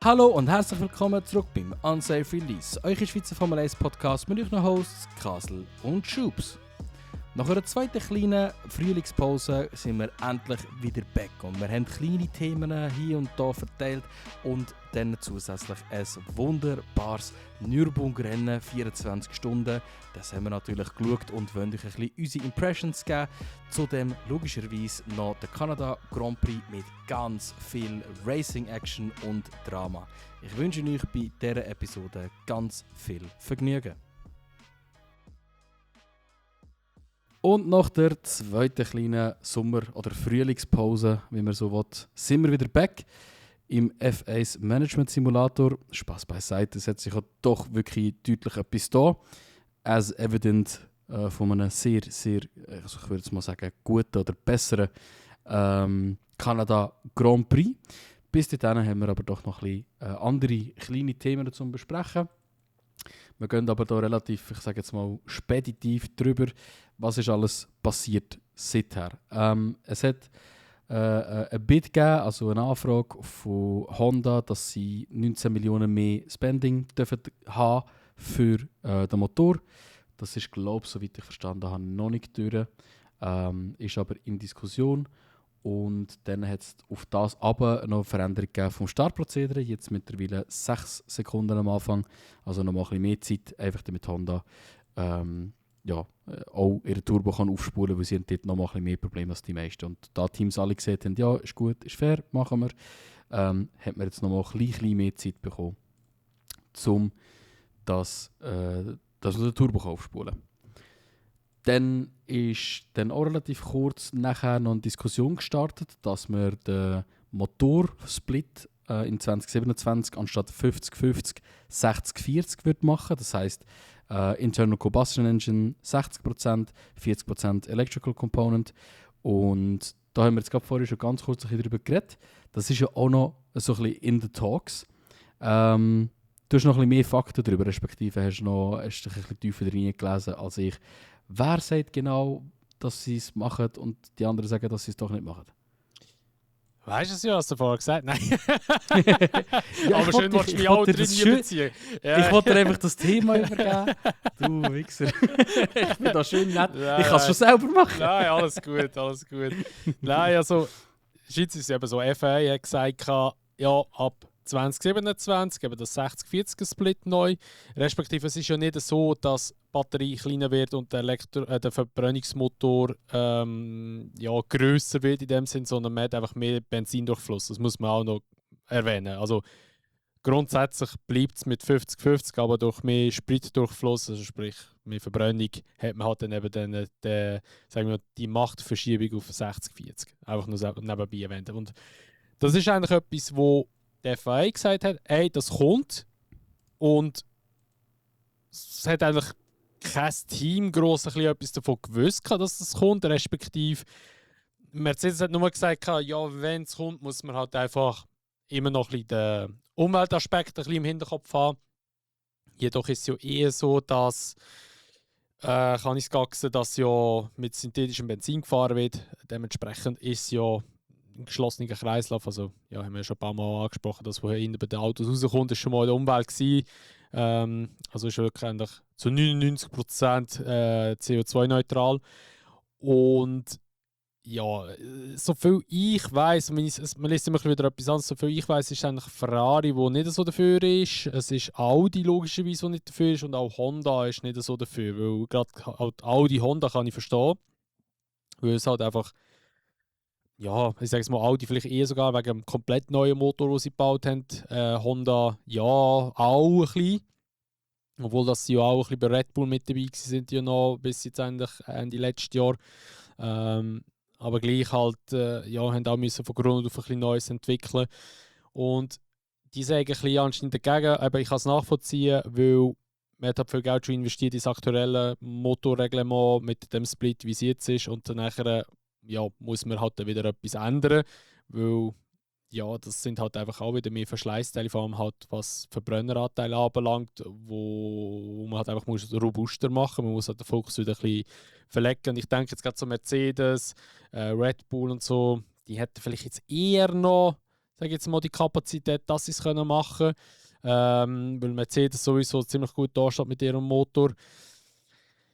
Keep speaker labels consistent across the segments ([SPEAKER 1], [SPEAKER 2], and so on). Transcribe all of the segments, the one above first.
[SPEAKER 1] Hallo und herzlich willkommen zurück beim Unsafe Release, eure Schweizer Formel 1 Podcast mit euren Hosts Kasel und Schubs. Nach einer zweiten kleinen Frühlingspause sind wir endlich wieder back und wir haben kleine Themen hier und da verteilt und dann zusätzlich ein wunderbares Nürburgring-Rennen, 24 Stunden. Das haben wir natürlich geschaut und wollen euch ein bisschen unsere Impressions geben. Zudem logischerweise noch der Kanada Grand Prix mit ganz viel Racing-Action und Drama. Ich wünsche euch bei dieser Episode ganz viel Vergnügen. Und nach der zweiten kleinen Sommer- oder Frühlingspause, wie man so will, sind wir wieder back im F1 Management Simulator. Spaß beiseite, es hat sich ja doch wirklich deutlich etwas da. As evident von einem sehr, sehr, also ich würde jetzt mal sagen, guten oder besseren Kanada Grand Prix. Bis dahin haben wir aber doch noch ein bisschen andere kleine Themen zu besprechen. Wir gehen aber hier relativ, ich sage jetzt mal, speditiv drüber, was ist alles passiert seither. Es hat ein Bid gegeben, also eine Anfrage von Honda, dass sie 19 Millionen mehr Spending dürfen haben für den Motor. Das ist, glaube ich, soweit ich verstanden habe, noch nicht durch. Ist aber in Diskussion. Und dann hat es auf das aber noch eine Veränderung gegeben vom Startprozedere. Jetzt mittlerweile 6 Sekunden am Anfang. Also noch mal ein bisschen mehr Zeit, einfach damit Honda auch ihre Turbo kann aufspulen kann, weil sie haben dort noch mal ein bisschen mehr Probleme als die meisten. Und da Teams alle gesehen haben, ja, ist gut, ist fair, machen wir, hat man jetzt noch mal ein bisschen mehr Zeit bekommen, um dass man den Turbo aufspulen kann. Dann ist dann auch relativ kurz nachher noch eine Diskussion gestartet, dass wir den Motorsplit in 2027 anstatt 50-50 60-40 wird machen. Das heisst, Internal Combustion Engine 60%, 40% Electrical Component. Und da haben wir jetzt gerade vorher schon ganz kurz darüber geredet. Das ist ja auch noch so ein bisschen in the talks. Du hast noch ein bisschen mehr Fakten darüber, respektive hast dich ein bisschen tiefer reingelesen als ich. Wer sagt genau, dass sie es machen und die anderen sagen, dass sie es doch nicht machen?
[SPEAKER 2] Weißt du es ja, hast du vorher gesagt? Nein.
[SPEAKER 1] Ja,
[SPEAKER 2] aber schön, willst du mich auch drin beziehen.
[SPEAKER 1] Ja. Ich wollte dir einfach das Thema übergeben. Du Wichser. Ich bin da schön nett.
[SPEAKER 2] Nein,
[SPEAKER 1] ich kann es schon selber machen.
[SPEAKER 2] Nein, alles gut, alles gut. Nein, also, Schweiz ist eben so, FIA hat gesagt, ja, ab 2027 eben das 60-40-Split neu. Respektive es ist ja nicht so, dass die Batterie kleiner wird und der Verbrennungsmotor grösser wird in dem Sinn, sondern man hat einfach mehr Benzindurchfluss. Das muss man auch noch erwähnen. Also grundsätzlich bleibt es mit 50-50, aber durch mehr Spritdurchfluss, also sprich mehr Verbrennung, hat man halt dann eben sagen wir, die Machtverschiebung auf 60-40. Einfach nur nebenbei erwähnt. Und das ist eigentlich etwas, wo der FIA gesagt hat, hey, das kommt. Und es hat eigentlich kein Team gross etwas davon gewusst, dass das kommt. Respektive Mercedes hat nur gesagt, ja, wenn es kommt, muss man halt einfach immer noch ein bisschen den Umweltaspekt ein bisschen im Hinterkopf haben. Jedoch ist es ja eher so, dass kann ich es gaxen, dass ja mit synthetischem Benzin gefahren wird. Dementsprechend ist es ja ein geschlossener Kreislauf. Also, ja, haben wir schon ein paar Mal angesprochen, dass was hinten bei den Autos rauskommt, ist schon mal in der Umwelt gewesen. Also ist wirklich eigentlich zu 99% CO2-neutral. Und ja, soviel ich weiss, man liest immer wieder etwas anderes, soviel ich weiss, ist eigentlich Ferrari, der nicht so dafür ist. Es ist Audi logischerweise, der nicht dafür ist, und auch Honda ist nicht so dafür. Weil gerade halt Audi, Honda kann ich verstehen. Weil es halt einfach, ja, ich sage es mal, Audi vielleicht eher sogar wegen dem komplett neuen Motor, den sie gebaut haben. Honda, ja, auch ein bisschen. Obwohl dass sie ja auch ein bisschen bei Red Bull mit dabei sind, ja noch bis jetzt eigentlich Ende letztes Jahr. Aber gleich halt, haben auch müssen von Grund auf ein bisschen Neues entwickeln. Und die sagen ein bisschen anscheinend dagegen, aber ich kann es nachvollziehen, weil man hat viel Geld schon investiert in das aktuelle Motorreglement mit dem Split, wie es jetzt ist. Und dann nachher, muss man halt wieder etwas ändern, weil ja, das sind halt einfach auch wieder mehr Verschleißteile, vor allem halt, was Verbrenneranteile anbelangt, wo man halt einfach muss robuster machen muss. Man muss halt den Fokus wieder ein bisschen verlegen. Und ich denke jetzt gerade so Mercedes, Red Bull und so, die hätten vielleicht jetzt eher noch sage jetzt mal, die Kapazität, dass sie es machen können. Weil Mercedes sowieso ziemlich gut da steht mit ihrem Motor.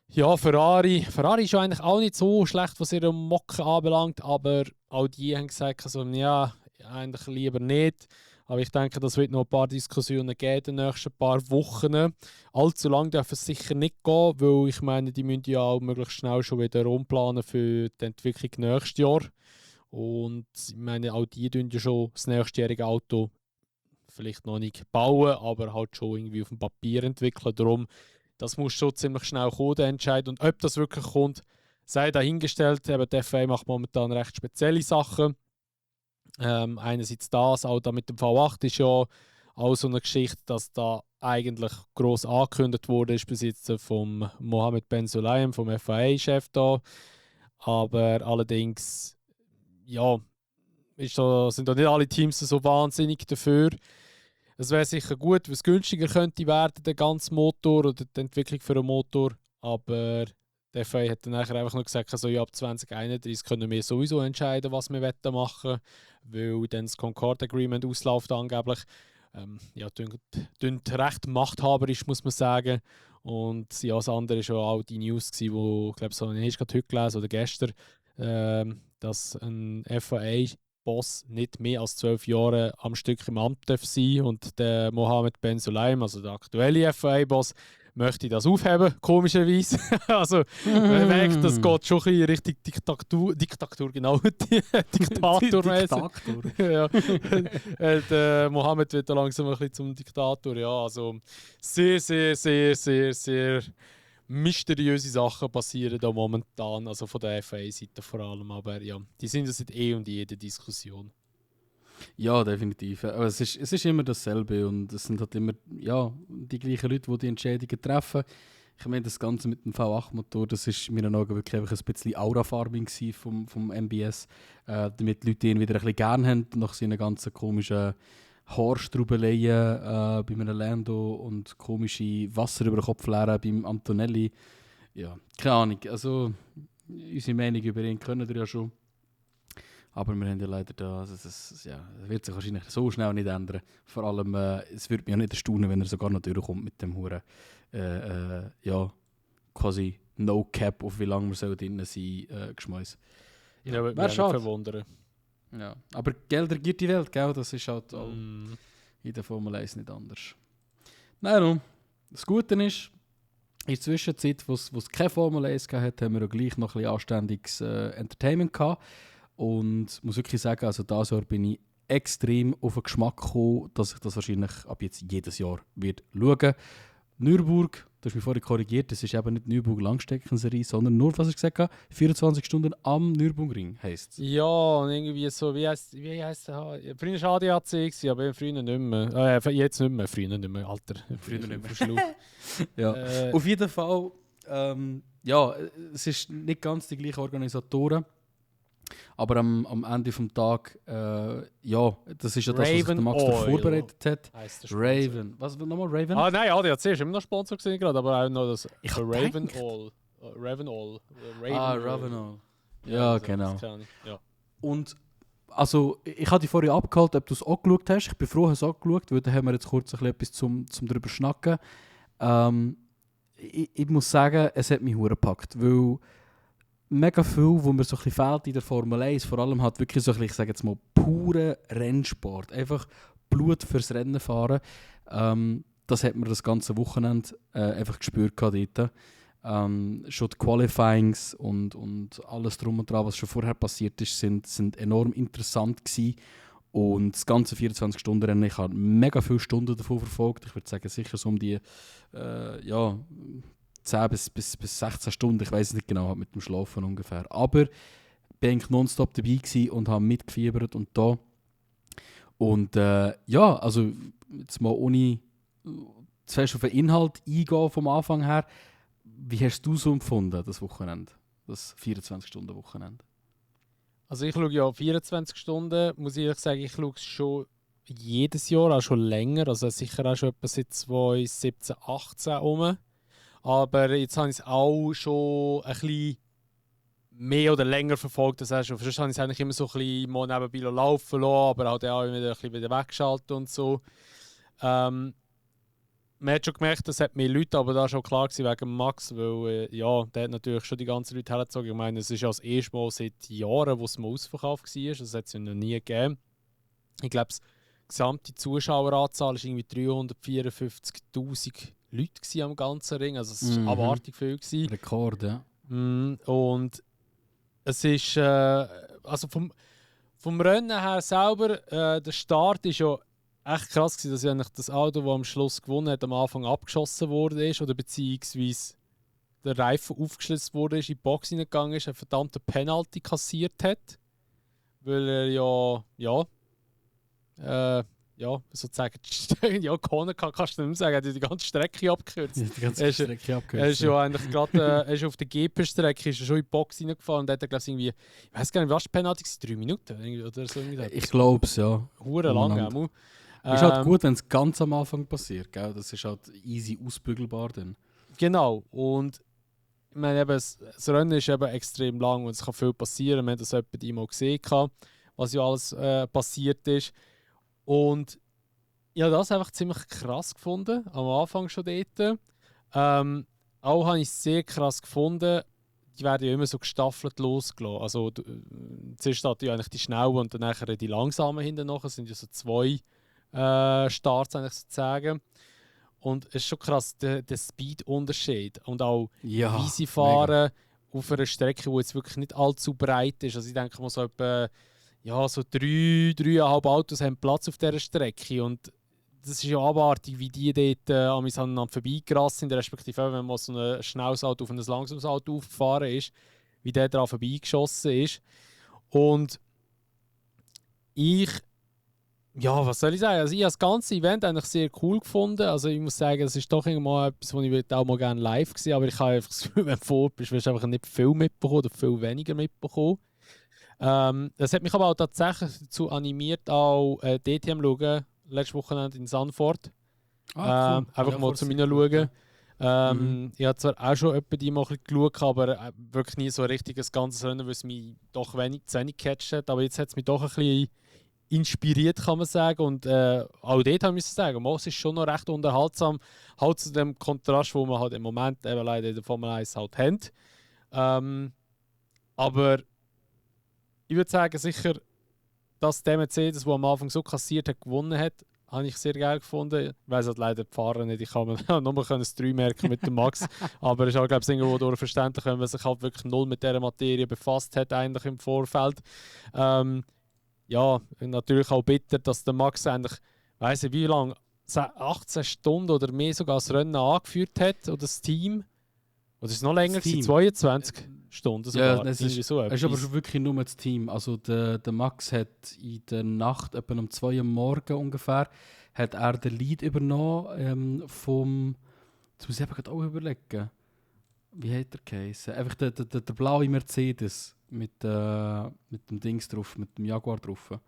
[SPEAKER 2] Ja, Ferrari ist ja eigentlich auch nicht so schlecht, was ihre Mocken anbelangt, aber auch die haben gesagt, also, ja, eigentlich lieber nicht. Aber ich denke, das wird noch ein paar Diskussionen geben in den nächsten paar Wochen. Allzu lange darf es sicher nicht gehen, weil ich meine, die müssen ja auch möglichst schnell schon wieder umplanen für die Entwicklung nächstes Jahr. Und ich meine, auch die tun ja schon das nächstjährige Auto vielleicht noch nicht bauen, aber halt schon irgendwie auf dem Papier entwickeln. Darum, das muss schon ziemlich schnell kommen, der Entscheid. Und ob das wirklich kommt, sei dahingestellt. Eben, die FIA macht momentan recht spezielle Sachen. Einerseits das, auch da mit dem V8 ist ja auch so eine Geschichte, dass da eigentlich gross angekündigt wurde, ist bis jetzt vom Mohammed Ben Sulayem, vom FIA-Chef da. Aber allerdings, ja, sind da nicht alle Teams so wahnsinnig dafür. Es wäre sicher gut, wenn es günstiger könnte werden, der ganze Motor oder die Entwicklung für einen Motor. Aber der FIA hat dann einfach nur gesagt, also, ja, ab 2031 können wir sowieso entscheiden, was wir machen wollen, weil dann das Concord Agreement ausläuft angeblich. Ja, klingt recht machthaberisch, muss man sagen. Und ja, das andere war auch die News, die, ich glaube, so hast du heute gelesen oder gestern, dass ein FIA-Boss nicht mehr als 12 Jahre am Stück im Amt darf sein. Und der Mohammed Ben Sulayem, also der aktuelle FIA-Boss, möchte das aufheben, komischerweise. Also, man merkt, das geht schon in Richtung Diktatur, genau. Diktatormäßig. Ja. Der Mohammed wird da langsam ein bisschen zum Diktator. Ja, also sehr, sehr, sehr, sehr, sehr mysteriöse Sachen passieren da momentan, also von der FIA-Seite vor allem. Aber ja, die sind ja seit und je in der Diskussion.
[SPEAKER 1] Ja, definitiv. Aber es ist immer dasselbe und es sind halt immer die gleichen Leute, die die Entscheidungen treffen. Ich meine, das Ganze mit dem V8-Motor, das ist in meinen Augen wirklich einfach ein bisschen Aura-Farming vom MBS, damit die Leute ihn wieder ein bisschen gerne haben, nach seinen ganzen komischen Haarstraubeleien bei einem Lando und komische Wasser über den Kopf leeren beim Antonelli. Ja, keine Ahnung. Also, unsere Meinung über ihn können wir ja schon. Aber wir haben ja leider da, also das wird sich wahrscheinlich so schnell nicht ändern. Vor allem, es würde mich ja nicht erstaunen, wenn er sogar noch durchkommt mit dem Huren, quasi No Cap, auf wie lange wir so drin sein, Geschmäus.
[SPEAKER 2] Ja, wäre schade. Verwundern.
[SPEAKER 1] Ja, aber Geld regiert die Welt, gell? Das ist halt auch in der Formel 1 nicht anders. Nein, das Gute ist, in der Zwischenzeit, wo es keine Formel 1 gab, haben wir auch gleich noch ein bisschen anständiges Entertainment gehabt. Und ich muss wirklich sagen, also dieses Jahr bin ich extrem auf den Geschmack gekommen, dass ich das wahrscheinlich ab jetzt jedes Jahr wird schauen. Nürburg, du hast mich vorhin korrigiert, das ist eben nicht Nürburg Langstreckenserie, sondern nur, was ich gesagt habe, 24 Stunden am Nürburgring heisst es.
[SPEAKER 2] Ja, und irgendwie so, wie heisst der? Früher war ADAC, aber früher nicht mehr. Jetzt nicht mehr, früher nicht mehr, Alter.
[SPEAKER 1] Früher nicht mehr. Ja. Auf jeden Fall, es ist nicht ganz die gleichen Organisatoren. Aber am Ende des Tages, das ist ja das, was sich der Max vorbereitet hat. Raven. Was nochmal Raven?
[SPEAKER 2] Ah nein, ADAC ist immer noch Sponsor gewesen gerade, aber auch noch das Raven All. Raven All.
[SPEAKER 1] Raven All. Ja, also, genau.
[SPEAKER 2] Ja.
[SPEAKER 1] Und also, ich habe dich vorhin abgehalten, ob du es auch geschaut hast. Ich bin froh, dass du es auch geschaut, weil da haben wir jetzt kurz etwas zum darüber schnacken. Ich muss sagen, es hat mich verdammt gepackt, weil mega viel, wo mir so ein bisschen fehlt in der Formel 1, vor allem hat wirklich so ein bisschen, ich sage jetzt mal, pure Rennsport. Einfach Blut fürs Rennen fahren. Das hat man das ganze Wochenende einfach gespürt dort. Schon die Qualifyings und alles drum und dran, was schon vorher passiert ist, sind enorm interessant gewesen. Und das ganze 24-Stunden-Rennen, ich habe mega viele Stunden davon verfolgt. Ich würde sagen, sicher so um die 10 bis 16 Stunden, ich weiß es nicht genau, mit dem Schlafen ungefähr. Aber bin ich nonstop dabei gewesen und habe mitgefiebert und da. Und also jetzt mal ohne zuerst auf den Inhalt eingehen vom Anfang her. Wie hast du so empfunden, das Wochenende? Das 24-Stunden-Wochenende?
[SPEAKER 2] Also ich schaue ja 24 Stunden, muss ich ehrlich sagen, ich schaue es schon jedes Jahr, auch schon länger, also sicher auch schon etwa seit 2017, 18 rum. Aber jetzt habe ich es auch schon ein bisschen mehr oder länger verfolgt das auch schon. Sonst habe ich es eigentlich immer so ein bisschen mal nebenbei laufen lassen, aber halt auch wieder ein bisschen wieder weggeschaltet und so. Man hat schon gemerkt, das hat mehr Leute, aber da war schon klar gewesen wegen Max, weil ja, der hat natürlich schon die ganzen Leute hergezogen. Ich meine, es ist ja das erste Mal seit Jahren, wo es mal ausverkauft war. Das hat es ja noch nie gegeben. Ich glaube, die gesamte Zuschaueranzahl war irgendwie 354'000 Leute am ganzen Ring. Also es war abartig viel gewesen.
[SPEAKER 1] Rekord, ja.
[SPEAKER 2] Und es ist, also vom Rennen her selber, der Start ist ja echt krass gewesen, dass eigentlich das Auto, das am Schluss gewonnen hat, am Anfang abgeschossen wurde oder beziehungsweise der Reifen aufgeschlitzt wurde, in die Box hineingegangen ist, eine verdammte Penalty kassiert hat, weil er sozusagen ja, Corner kannst du nicht mehr sagen, er hat die ganze Strecke abgekürzt.
[SPEAKER 1] Die ganze Strecke abgekürzt.
[SPEAKER 2] Er ist ja eigentlich gerade auf der GP-Strecke ist er schon in die Box reingefahren und hat er, glaube ich, irgendwie, ich weiß gar nicht, was die Penalty war, 3 Minuten oder so.
[SPEAKER 1] Ich glaube es, ja.
[SPEAKER 2] Hure lang, auch.
[SPEAKER 1] Ist halt gut, wenn es ganz am Anfang passiert, gell? Das ist halt easy ausbügelbar dann.
[SPEAKER 2] Genau, und ich meine, eben, das Rennen ist eben extrem lang und es kann viel passieren. Wir haben das etwa mal gesehen, was ja alles passiert ist. Und ich habe das einfach ziemlich krass gefunden, am Anfang schon dort. Auch habe ich es sehr krass gefunden, die werden ja immer so gestaffelt losgelassen. Also zuerst steht ja eigentlich die Schnellen und dann nachher die langsamen hinten noch. Es sind ja so 2 Starts eigentlich sozusagen. Und es ist schon krass, der Speed-Unterschied und auch wie sie fahren auf einer Strecke, die jetzt wirklich nicht allzu breit ist. Also ich denke mal so etwa, ja, so 3,5 Autos haben Platz auf dieser Strecke und das ist ja abartig, wie die dort aneinander vorbeigerast sind, respektive wenn man so ein schnelles Auto auf ein langsames Auto aufgefahren ist, wie der daran vorbeigeschossen ist. Und ja, was soll ich sagen? Also ich habe das ganze Event eigentlich sehr cool gefunden. Also ich muss sagen, es ist doch irgendwann etwas, was ich auch mal gerne live gesehen, aber ich habe einfach das Gefühl, wenn du vor bist, wirst du einfach nicht viel mitbekommen oder viel weniger mitbekommen. Das hat mich aber auch tatsächlich dazu animiert, auch DTM zu schauen, letztes Wochenende in Sanford.
[SPEAKER 1] Cool.
[SPEAKER 2] Einfach mal zu mir schauen. Ich habe zwar auch schon etwa die mal geschaut, aber wirklich nie so richtig das ganze Rennen, weil es mich doch zu wenig gecatcht hat. Aber jetzt hat es mich doch ein bisschen inspiriert, kann man sagen. Und auch dort habe ich sagen, es ist schon noch recht unterhaltsam, halt zu dem Kontrast, wo wir halt im Moment eben leider in der Formel 1 halt haben. Aber ich würde sagen, sicher, dass der Mercedes, der am Anfang so kassiert hat, gewonnen hat, habe ich sehr geil gefunden. Ich weiss halt leider die Fahrer nicht, ich kann mir nur das 3 merken mit dem Max. Aber es ist auch, glaube ich, irgendwo durchverständlich, wenn man sich halt wirklich null mit dieser Materie befasst hat, eigentlich im Vorfeld. Ja, natürlich auch bitter, dass der Max eigentlich, weiss ich wie lange, 18 Stunden oder mehr sogar das Rennen angeführt hat, oder das Team. Oder ist es noch länger, 22 Stunden sogar.
[SPEAKER 1] Ja, es ist aber schon wirklich nur das Team. Also der Max hat in der Nacht, etwa um 2 Uhr morgens ungefähr, hat er den Lead übernommen vom, jetzt muss ich eben auch überlegen, wie hat er geheißen? Einfach der blaue Mercedes mit dem Dings drauf, mit dem Jaguar drauf.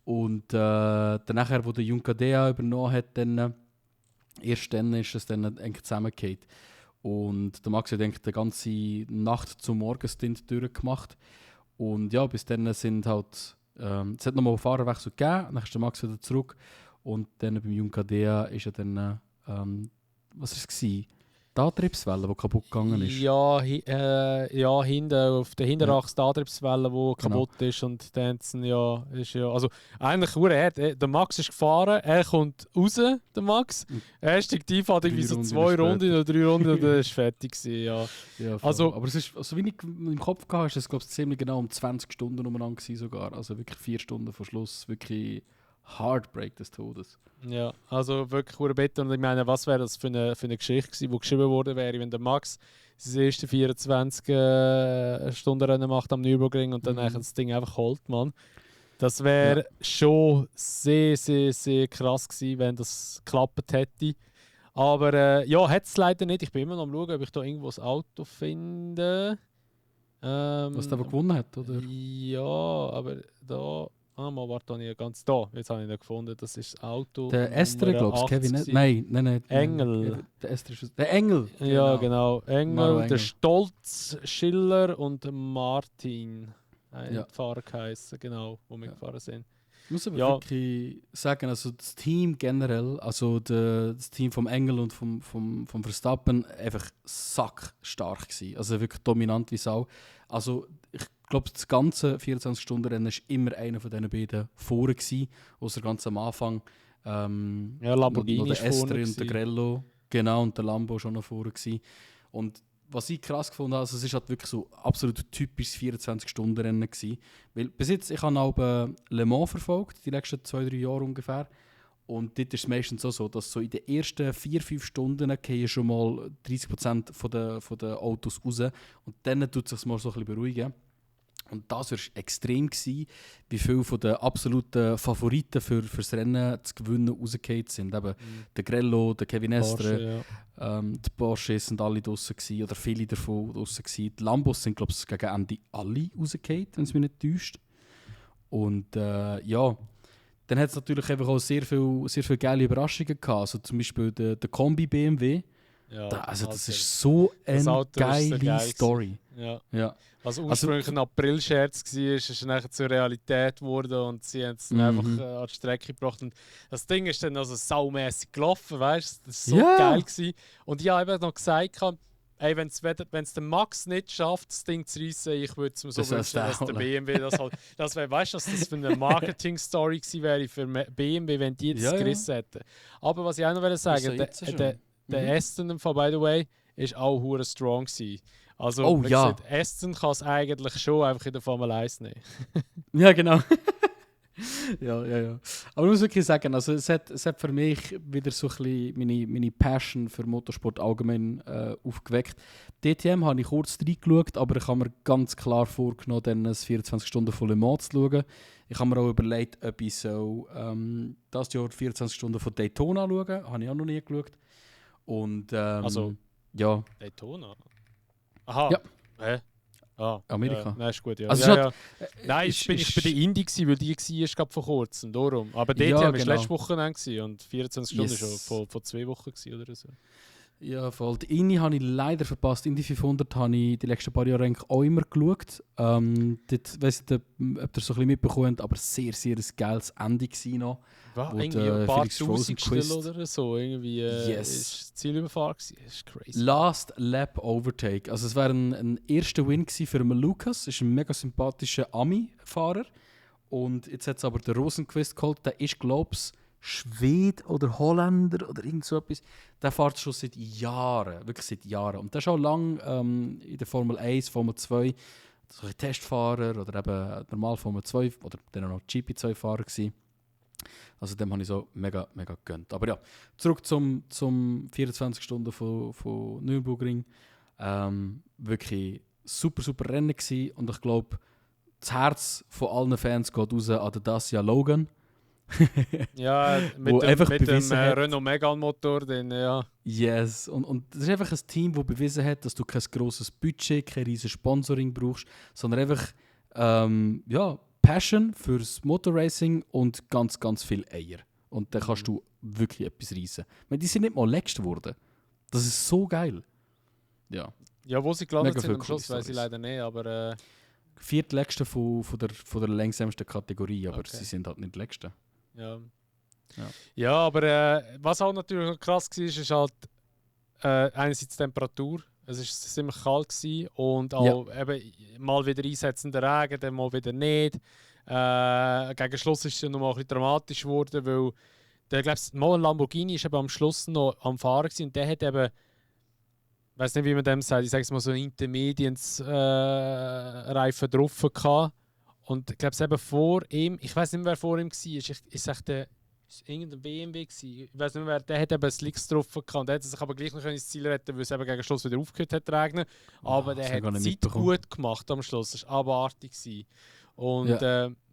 [SPEAKER 1] Und dann nachher, wo der Juncadella übernommen hat, dann, erst dann ist es dann eigentlich zusammengefallen. Und der Max hat eigentlich die ganze Nacht zum Morgenstint durchgemacht. Und ja, bis dann sind halt, es hat nochmal einen Fahrerwechsel gegeben, dann ist der Max wieder zurück. Und dann beim Juncadella ist er dann, was war es? Die Antriebswelle, die kaputt gegangen ist.
[SPEAKER 2] Ja, hinten auf der Hinterachse die Antriebswelle, die kaputt ist. Und dann ist ja. Also eigentlich der Max ist gefahren, er kommt raus, der Max. Er steigt ein, fährt irgendwie so 2 Runden oder 3 Runden und dann ist fertig gewesen, ja.
[SPEAKER 1] Also, aber es ist, also wie ich im Kopf hatte, ist es, glaube ich, ziemlich genau um 20 Stunden umeinander gewesen sogar. Also wirklich 4 Stunden vor Schluss. Wirklich Heartbreak des Todes.
[SPEAKER 2] Ja, also wirklich bitter. Und ich meine, was wäre das für eine Geschichte gewesen, die geschrieben worden wäre, wenn der Max sein erstes 24-Stunden-Rennen macht am Nürburgring und dann das Ding einfach holt, Mann. Das wäre schon sehr, sehr, sehr krass gewesen, wenn das geklappt hätte. Aber ja, hat es leider nicht. Ich bin immer noch am schauen, ob ich da irgendwo das Auto finde.
[SPEAKER 1] Was der aber gewonnen hat, oder?
[SPEAKER 2] Ja, aber da warte, habe ich ganz da. Jetzt habe ich ihn gefunden. Das ist das Auto.
[SPEAKER 1] Der Estre, glaube ich, Kevin. Nein.
[SPEAKER 2] Engel.
[SPEAKER 1] Der Estre ist der Engel.
[SPEAKER 2] Ja, genau.
[SPEAKER 1] Maro
[SPEAKER 2] Engel, der Stolz, Schiller und Martin.
[SPEAKER 1] Ja.
[SPEAKER 2] Die Fahrer geheißen, genau, wo wir gefahren sind.
[SPEAKER 1] Ich muss aber wirklich sagen, also das Team generell, also das Team vom Engel und vom Verstappen, einfach sackstark gewesen. Also wirklich dominant wie Sau. Also ich glaube, das ganze 24-Stunden-Rennen war immer einer von diesen beiden vorne gewesen, außer ganz am Anfang.
[SPEAKER 2] Lamborghini
[SPEAKER 1] noch der
[SPEAKER 2] ist vorne
[SPEAKER 1] Estre und der Grello, genau, und der Lambo schon noch vorne gewesen. Und was ich krass gefunden habe, also es ist halt wirklich so absolut typisches 24-Stunden-Rennen gewesen. Weil bis jetzt, ich habe auch Le Mans verfolgt, die letzten 2-3 Jahre ungefähr. Und dort ist es meistens so, dass so in den ersten 4-5 Stunden gehen schon mal 30% von den Autos raus. Und dann tut es sich mal so ein bisschen beruhigen. Und das war extrem gewesen, wie viele von den absoluten Favoriten fürs Rennen zu gewinnen rausgefallen sind. Eben der Grello, der Kevin Estre, die Porsches sind alle draussen gewesen, oder viele davon draussen gewesen. Die Lambos sind, glaube ich, gegen Ende alle rausgefallen, wenn es mich nicht täuscht. Und dann hat es natürlich einfach auch sehr viele geile Überraschungen gehabt. Also zum Beispiel der Kombi BMW.
[SPEAKER 2] Ja,
[SPEAKER 1] das ist so eine geile Story.
[SPEAKER 2] Ja. Was ursprünglich ein April-Scherz war, ist nachher zur Realität geworden und sie haben es einfach an die Strecke gebracht. Und das Ding ist dann also saumässig gelaufen, weißt du? Das war so geil gewesen. Und ich habe eben noch gesagt, ey, wenn es der Max nicht schafft, das Ding zu reissen, ich würde es mir so wünschen, dass der BMW das halt. Das wäre, weißt du, dass das für eine Marketing-Story gewesen wäre für BMW, wenn die das gerissen hätten. Aber was ich auch noch sagen wollte, der Aston, by the way, ist auch hure strong gewesen. Also, gesagt, Aston kann es eigentlich schon einfach in der Formel 1 nehmen.
[SPEAKER 1] Ja, genau. ja. Aber ich muss wirklich sagen, also es hat für mich wieder so ein bisschen meine Passion für Motorsport allgemein aufgeweckt. DTM habe ich kurz reingeschaut, aber ich habe mir ganz klar vorgenommen, dann 24 Stunden von Le Mans zu schauen. Ich habe mir auch überlegt, ob ich so das Jahr 24 Stunden von Daytona schauen. Habe ich auch noch nie geschaut. Und ja.
[SPEAKER 2] Daytona? Aha.
[SPEAKER 1] Ja. Amerika.
[SPEAKER 2] Nein, ist gut, ja.
[SPEAKER 1] Also
[SPEAKER 2] Nein, ich bin bei der Indie gewesen, weil die war vor kurzem, darum. Aber DTM war letzte Woche und 24 Stunden schon vor 2 Wochen oder so.
[SPEAKER 1] Ja, voll. Die Indy habe ich leider verpasst. Indy 500 habe ich die letzten paar Jahre eigentlich auch immer geschaut. Dort weiss ich nicht, ob ihr so ein bisschen mitbekommt, aber sehr, sehr ein geiles Ende war noch.
[SPEAKER 2] Was? Irgendwie ein paar Tausendstel oder so. Irgendwie ist Zielüberfahrt gewesen. Das ist crazy.
[SPEAKER 1] Last Lap Overtake. Also es war ein erster Win für Lucas. Das ist ein mega sympathischer Ami-Fahrer. Und jetzt hat es aber der Rosenqvist geholt. Der ist, glaube ich, Schwede oder Holländer oder irgend so etwas. Der fährt schon seit Jahren, wirklich seit Jahren. Und der ist auch lange in der Formel 1, Formel 2, so ein Testfahrer oder eben normal Formel 2 oder dann noch GP2-Fahrer gewesen. Also dem habe ich so mega, mega gegönnt. Aber ja, zurück zum 24 Stunden von Nürburgring. Wirklich super, super Rennen gewesen. Und ich glaube, das Herz von allen Fans geht raus an den Dacia Logan.
[SPEAKER 2] Ja, mit dem Renault Megane Motor, ja.
[SPEAKER 1] Yes, und das ist einfach ein Team, das bewiesen hat, dass du kein grosses Budget, kein riesiges Sponsoring brauchst, sondern einfach Passion fürs Motorracing und ganz, ganz viel Eier. Und dann kannst du wirklich etwas reissen. Die sind nicht mal Letzte geworden. Das ist so geil. Ja,
[SPEAKER 2] wo sie gelandet sind am Schluss, weiß ich leider nicht, aber...
[SPEAKER 1] Viertletzte von der längsamsten Kategorie, aber sie sind halt nicht die Letzte.
[SPEAKER 2] Ja, aber was auch natürlich noch krass war, ist halt einerseits die Temperatur. Es war ziemlich kalt gewesen und auch eben mal wieder einsetzender Regen, dann mal wieder nicht. Gegen Schluss ist es noch mal ein bisschen dramatisch geworden, weil ein Lamborghini ist eben am Schluss noch am Fahren gewesen, und der hat eben, ich weiß nicht, wie man dem sagt, ich sage es mal so, einen Intermediate-Reifen drauf gehabt. Und ich glaube, eben vor ihm, ich weiß nicht mehr, wer vor ihm war, ist irgendein BMW gewesen. Ich weiß nicht mehr, der hat eben Slicks drauf gehabt und der hat sich aber gleich noch ins Ziel retten, weil es eben gegen Schluss wieder aufgehört hat zu regnen. Aber der hat Zeit gut gemacht am Schluss, das war abartig gewesen. Und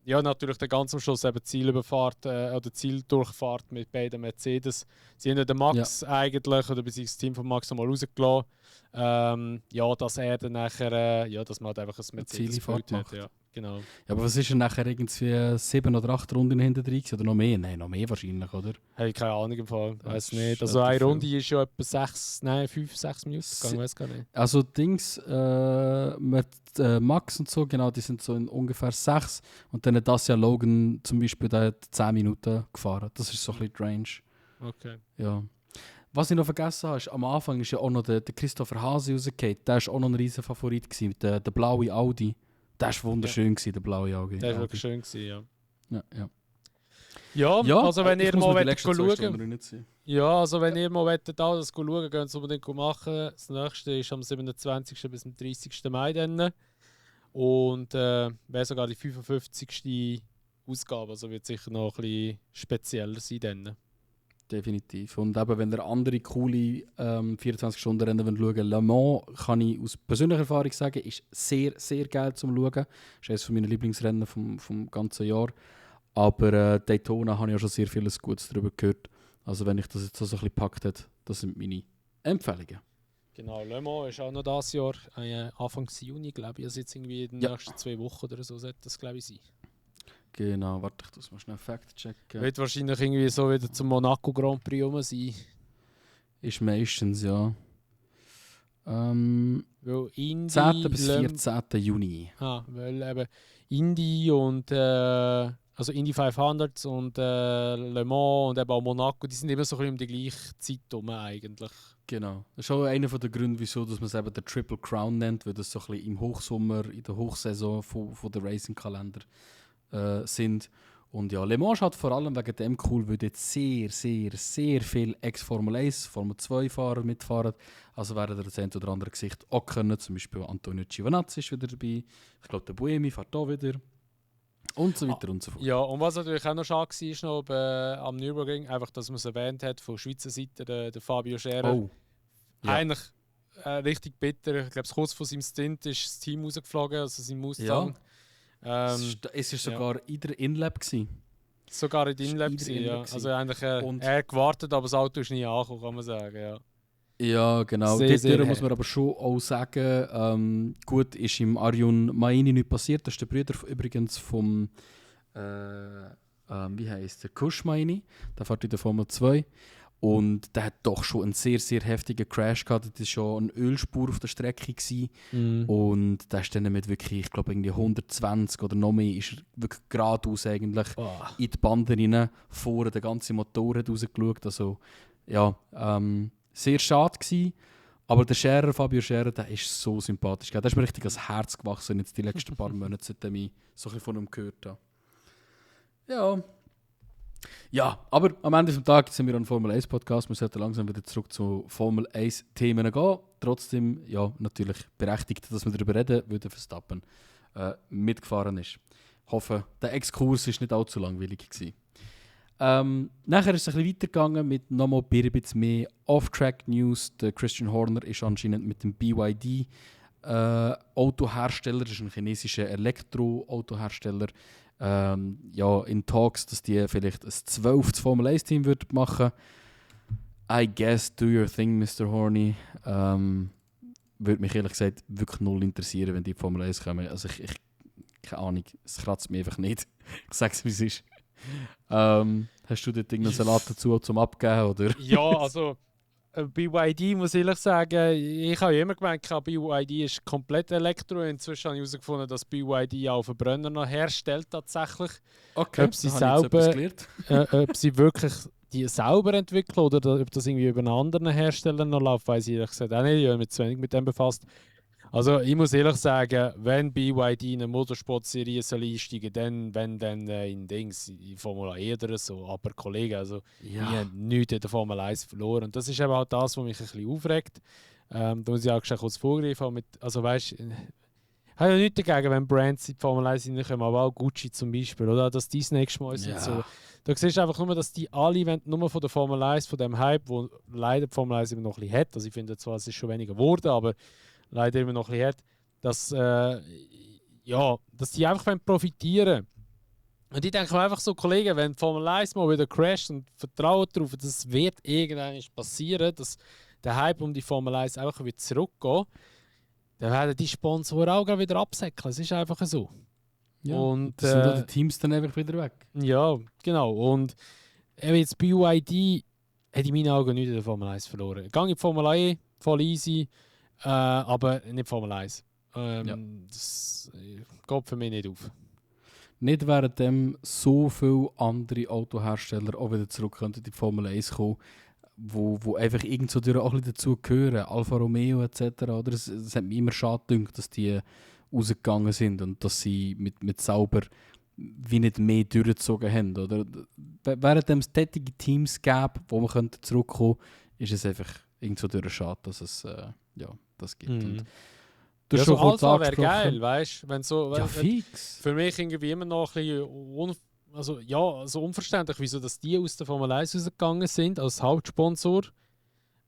[SPEAKER 2] natürlich dann ganz am Schluss eben Zielüberfahrt oder Zieldurchfahrt mit beiden Mercedes. Sie haben den Max eigentlich, oder beziehungsweise das Team von Max nochmal rausgelassen. Dass er dann nachher, dass man halt einfach ein Mercedes gebaut hat. Genau.
[SPEAKER 1] Ja, aber was ist denn nachher irgendwie 7 oder 8 Runden hinter drin gewesen? Oder noch mehr? Nein, noch mehr wahrscheinlich, oder?
[SPEAKER 2] Habe ich keine Ahnung im Fall.
[SPEAKER 1] Das
[SPEAKER 2] Weiß
[SPEAKER 1] ist
[SPEAKER 2] nicht. Also eine
[SPEAKER 1] relativ
[SPEAKER 2] Runde ist ja etwa 5, 6 Minuten gegangen, weiß gar nicht.
[SPEAKER 1] Also Dings mit Max und so, genau, die sind so in ungefähr 6. Und dann hat Dacia Logan zum Beispiel, der hat 10 Minuten gefahren. Das ist so ein bisschen die Range.
[SPEAKER 2] Okay.
[SPEAKER 1] Ja. Was ich noch vergessen habe, ist, am Anfang ist ja auch noch der Christopher Hase rausgekommen. Der war auch noch ein riesen Favorit gewesen, der blaue Audi. Der war wunderschön, gewesen, der blaue Audi.
[SPEAKER 2] Der war wirklich schön gewesen, ja.
[SPEAKER 1] Ja.
[SPEAKER 2] Ja, also wenn ihr mal wollt schauen,
[SPEAKER 1] schauen.
[SPEAKER 2] ja, also wenn ihr mal wollt, da das schauen, könnt ihr es unbedingt machen. Das nächste ist am 27. bis zum 30. Mai dann. Und wäre sogar die 55. Ausgabe, also wird sicher noch ein bisschen spezieller sein dann.
[SPEAKER 1] Definitiv. Und eben, wenn ihr andere coole 24-Stunden-Rennen schauen wollt, Le Mans, kann ich aus persönlicher Erfahrung sagen, ist sehr, sehr geil zum Schauen. Das ist eines meiner Lieblingsrennen vom ganzen Jahr. Aber Daytona habe ich auch schon sehr vieles Gutes darüber gehört. Also wenn ich das jetzt so ein bisschen gepackt habe, das sind meine Empfehlungen.
[SPEAKER 2] Genau, Le Mans ist auch noch dieses Jahr, Anfang Juni, glaube ich. Also jetzt irgendwie in den nächsten 2 Wochen oder so sollte das, glaube ich, sein.
[SPEAKER 1] Genau, warte, ich muss mal schnell Fact checken.
[SPEAKER 2] Wird wahrscheinlich irgendwie so wieder zum Monaco Grand Prix rum sein.
[SPEAKER 1] Ist meistens, ja.
[SPEAKER 2] Weil Indy,
[SPEAKER 1] 10. bis 14. Juni.
[SPEAKER 2] Weil eben Indy und also Indy 500 und Le Mans und eben auch Monaco, die sind immer so ein bisschen um die gleiche Zeit herum eigentlich.
[SPEAKER 1] Genau. Das ist auch einer der Gründe, wieso dass man es eben den Triple Crown nennt, weil das so ein bisschen im Hochsommer, in der Hochsaison von der Racing-Kalender sind. Und ja, Le Mans hat vor allem wegen dem cool, weil dort sehr, sehr, sehr viel Ex-Formel 1, Formel 2 Fahrer mitfahren. Also werden das ein oder andere Gesicht auch können. Zum Beispiel Antonio Giovinazzi ist wieder dabei. Ich glaube, der Buemi fährt auch wieder. Und so weiter und so fort.
[SPEAKER 2] Ja, und was natürlich auch noch schade war, ist noch am Nürburgring, einfach, dass man es erwähnt hat, von Schweizer Seite, der Fabio Scherer.
[SPEAKER 1] Oh. Ja.
[SPEAKER 2] Eigentlich richtig bitter. Ich glaube, kurz vor seinem Stint ist das Team rausgeflogen, also sein Mustang.
[SPEAKER 1] Es war sogar in der InLab.
[SPEAKER 2] Sogar in der InLab, ja. Also eigentlich er gewartet, aber das Auto ist nie angekommen, kann man sagen. Ja,
[SPEAKER 1] ja genau. Dort muss man aber schon auch sagen, gut, ist im Arjun Maini nicht passiert. Das ist der Bruder übrigens vom wie heisst der? Kush Maini. Der fährt in der Formel 2. Und der hat doch schon einen sehr, sehr heftigen Crash gehabt. Das war schon eine Ölspur auf der Strecke. Und der ist dann mit wirklich, ich glaube, irgendwie 120 oder noch mehr, ist er wirklich geradeaus eigentlich in die Bande rein, vorne der ganze Motor hat rausgeschaut. Also, ja, sehr schade gewesen. Aber der Scherer, Fabio Scherer, der ist so sympathisch. Der ist mir richtig ans Herz gewachsen jetzt die letzten paar Monate, seitdem ich so ein bisschen von ihm gehört habe. Ja, aber am Ende des Tages sind wir an Formel 1 Podcast. Wir sollten langsam wieder zurück zu Formel 1 Themen gehen. Trotzdem, ja, natürlich berechtigt, dass wir darüber reden, weil der Verstappen mitgefahren ist. Ich hoffe, der Exkurs war nicht allzu langweilig gewesen. Nachher ist es ein bisschen weitergegangen mit nochmal ein bisschen mehr Off-Track-News. Der Christian Horner ist anscheinend mit dem BYD Autohersteller, das ist ein chinesischer Elektroautohersteller, in Talks, dass die vielleicht ein 12. Formel 1 Team machen. I guess, do your thing, Mr. Horny. Würde mich ehrlich gesagt wirklich null interessieren, wenn die Formel 1 kommen. Also ich keine Ahnung, es kratzt mich einfach nicht. Ich sage es, wie es ist. Hast du dort irgendeinen Salat dazu zum Abgeben? Oder?
[SPEAKER 2] Ja, also BYD muss ich ehrlich sagen, ich habe ja immer gemeint, BYD ist komplett Elektro. Inzwischen habe ich herausgefunden, dass BYD auch Verbrenner noch herstellt tatsächlich.
[SPEAKER 1] Okay,
[SPEAKER 2] ob sie wirklich die selber entwickeln oder ob das irgendwie über einen anderen Hersteller noch läuft, weiß ich ehrlich gesagt auch nicht. Ich habe mich zu wenig mit dem befasst. Also ich muss ehrlich sagen, wenn BYD in eine Motorsportserie einsteigen, dann in Formel 1 oder so. Aber Kollegen, also wir haben nichts in der Formel 1 verloren. Und das ist eben auch das, was mich ein bisschen aufregt. Da muss ich auch kurz vorgreifen. Also weißt, ich habe ja nichts dagegen, wenn Brands in die Formel 1 reinkommen, aber auch Gucci zum Beispiel, oder dass die das nächste Mal sind. So. Da siehst du einfach nur, dass die alle nur von der Formel 1, von dem Hype, wo leider die Formel 1 immer noch ein bisschen hat. Also ich finde zwar, es ist schon weniger geworden, aber leider immer noch ein bisschen hat, dass die einfach profitieren wollen. Und ich denke mir einfach so, Kollegen, wenn Formel 1 mal wieder crasht und vertrauen darauf, dass es wird irgendwann passieren, dass der Hype um die Formel 1 einfach wieder zurückgeht, dann werden die Sponsoren auch wieder absäckeln. Es ist einfach so.
[SPEAKER 1] Ja,
[SPEAKER 2] Und
[SPEAKER 1] das sind auch die Teams dann einfach wieder weg.
[SPEAKER 2] ja, genau. Und eben jetzt BYD hat in meinen Augen nicht in der Formel 1 verloren. Gang in die Formel E, voll easy, aber nicht Formel 1. Das geht für mich nicht auf.
[SPEAKER 1] Nicht währenddem so viele andere Autohersteller auch wieder zurück könnten in die Formel 1 kommen, wo einfach irgend so durch auch ein bisschen dazu gehören, Alfa Romeo etc. Oder? Es hat mir immer schade gedacht, dass die rausgegangen sind und dass sie mit Sauber wie nicht mehr durchgezogen haben. Oder? Während es tätige Teams gäbe, wo man könnte zurückkommen könnte, ist es einfach irgendwo durch schade, dass es das gibt. Und du hast
[SPEAKER 2] so
[SPEAKER 1] schon kurz
[SPEAKER 2] Alpha wäre
[SPEAKER 1] angesprochen.
[SPEAKER 2] geil, weißt du? So,
[SPEAKER 1] Ja, fix.
[SPEAKER 2] für mich irgendwie immer noch ein bisschen so unverständlich, wieso dass die aus der Formel 1 rausgegangen sind als Hauptsponsor.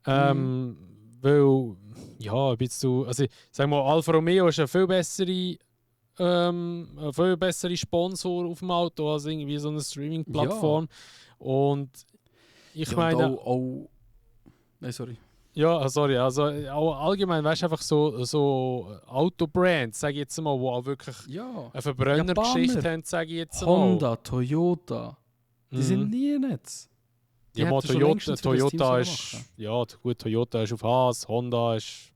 [SPEAKER 2] Weil, ja, ein bisschen, also ich sag mal, Alfa Romeo ist ein viel bessere Sponsor auf dem Auto als irgendwie so eine Streaming-Plattform. Und ich
[SPEAKER 1] Ja,
[SPEAKER 2] meine.
[SPEAKER 1] und auch nein, sorry.
[SPEAKER 2] Ja, sorry, also auch allgemein, weißt du, einfach so Autobrands, sage ich jetzt mal, die auch wirklich
[SPEAKER 1] Ja.
[SPEAKER 2] eine Verbrennergeschichte
[SPEAKER 1] Japaner.
[SPEAKER 2] haben, sage ich jetzt mal.
[SPEAKER 1] Honda, Toyota, die sind
[SPEAKER 2] Mhm.
[SPEAKER 1] nie Netz. Die
[SPEAKER 2] Ja, mal
[SPEAKER 1] hätten schon
[SPEAKER 2] Toyota,
[SPEAKER 1] längstens für das Team
[SPEAKER 2] Toyota
[SPEAKER 1] sollen
[SPEAKER 2] ist,
[SPEAKER 1] machen.
[SPEAKER 2] ja gut, Toyota ist auf Haas, Honda ist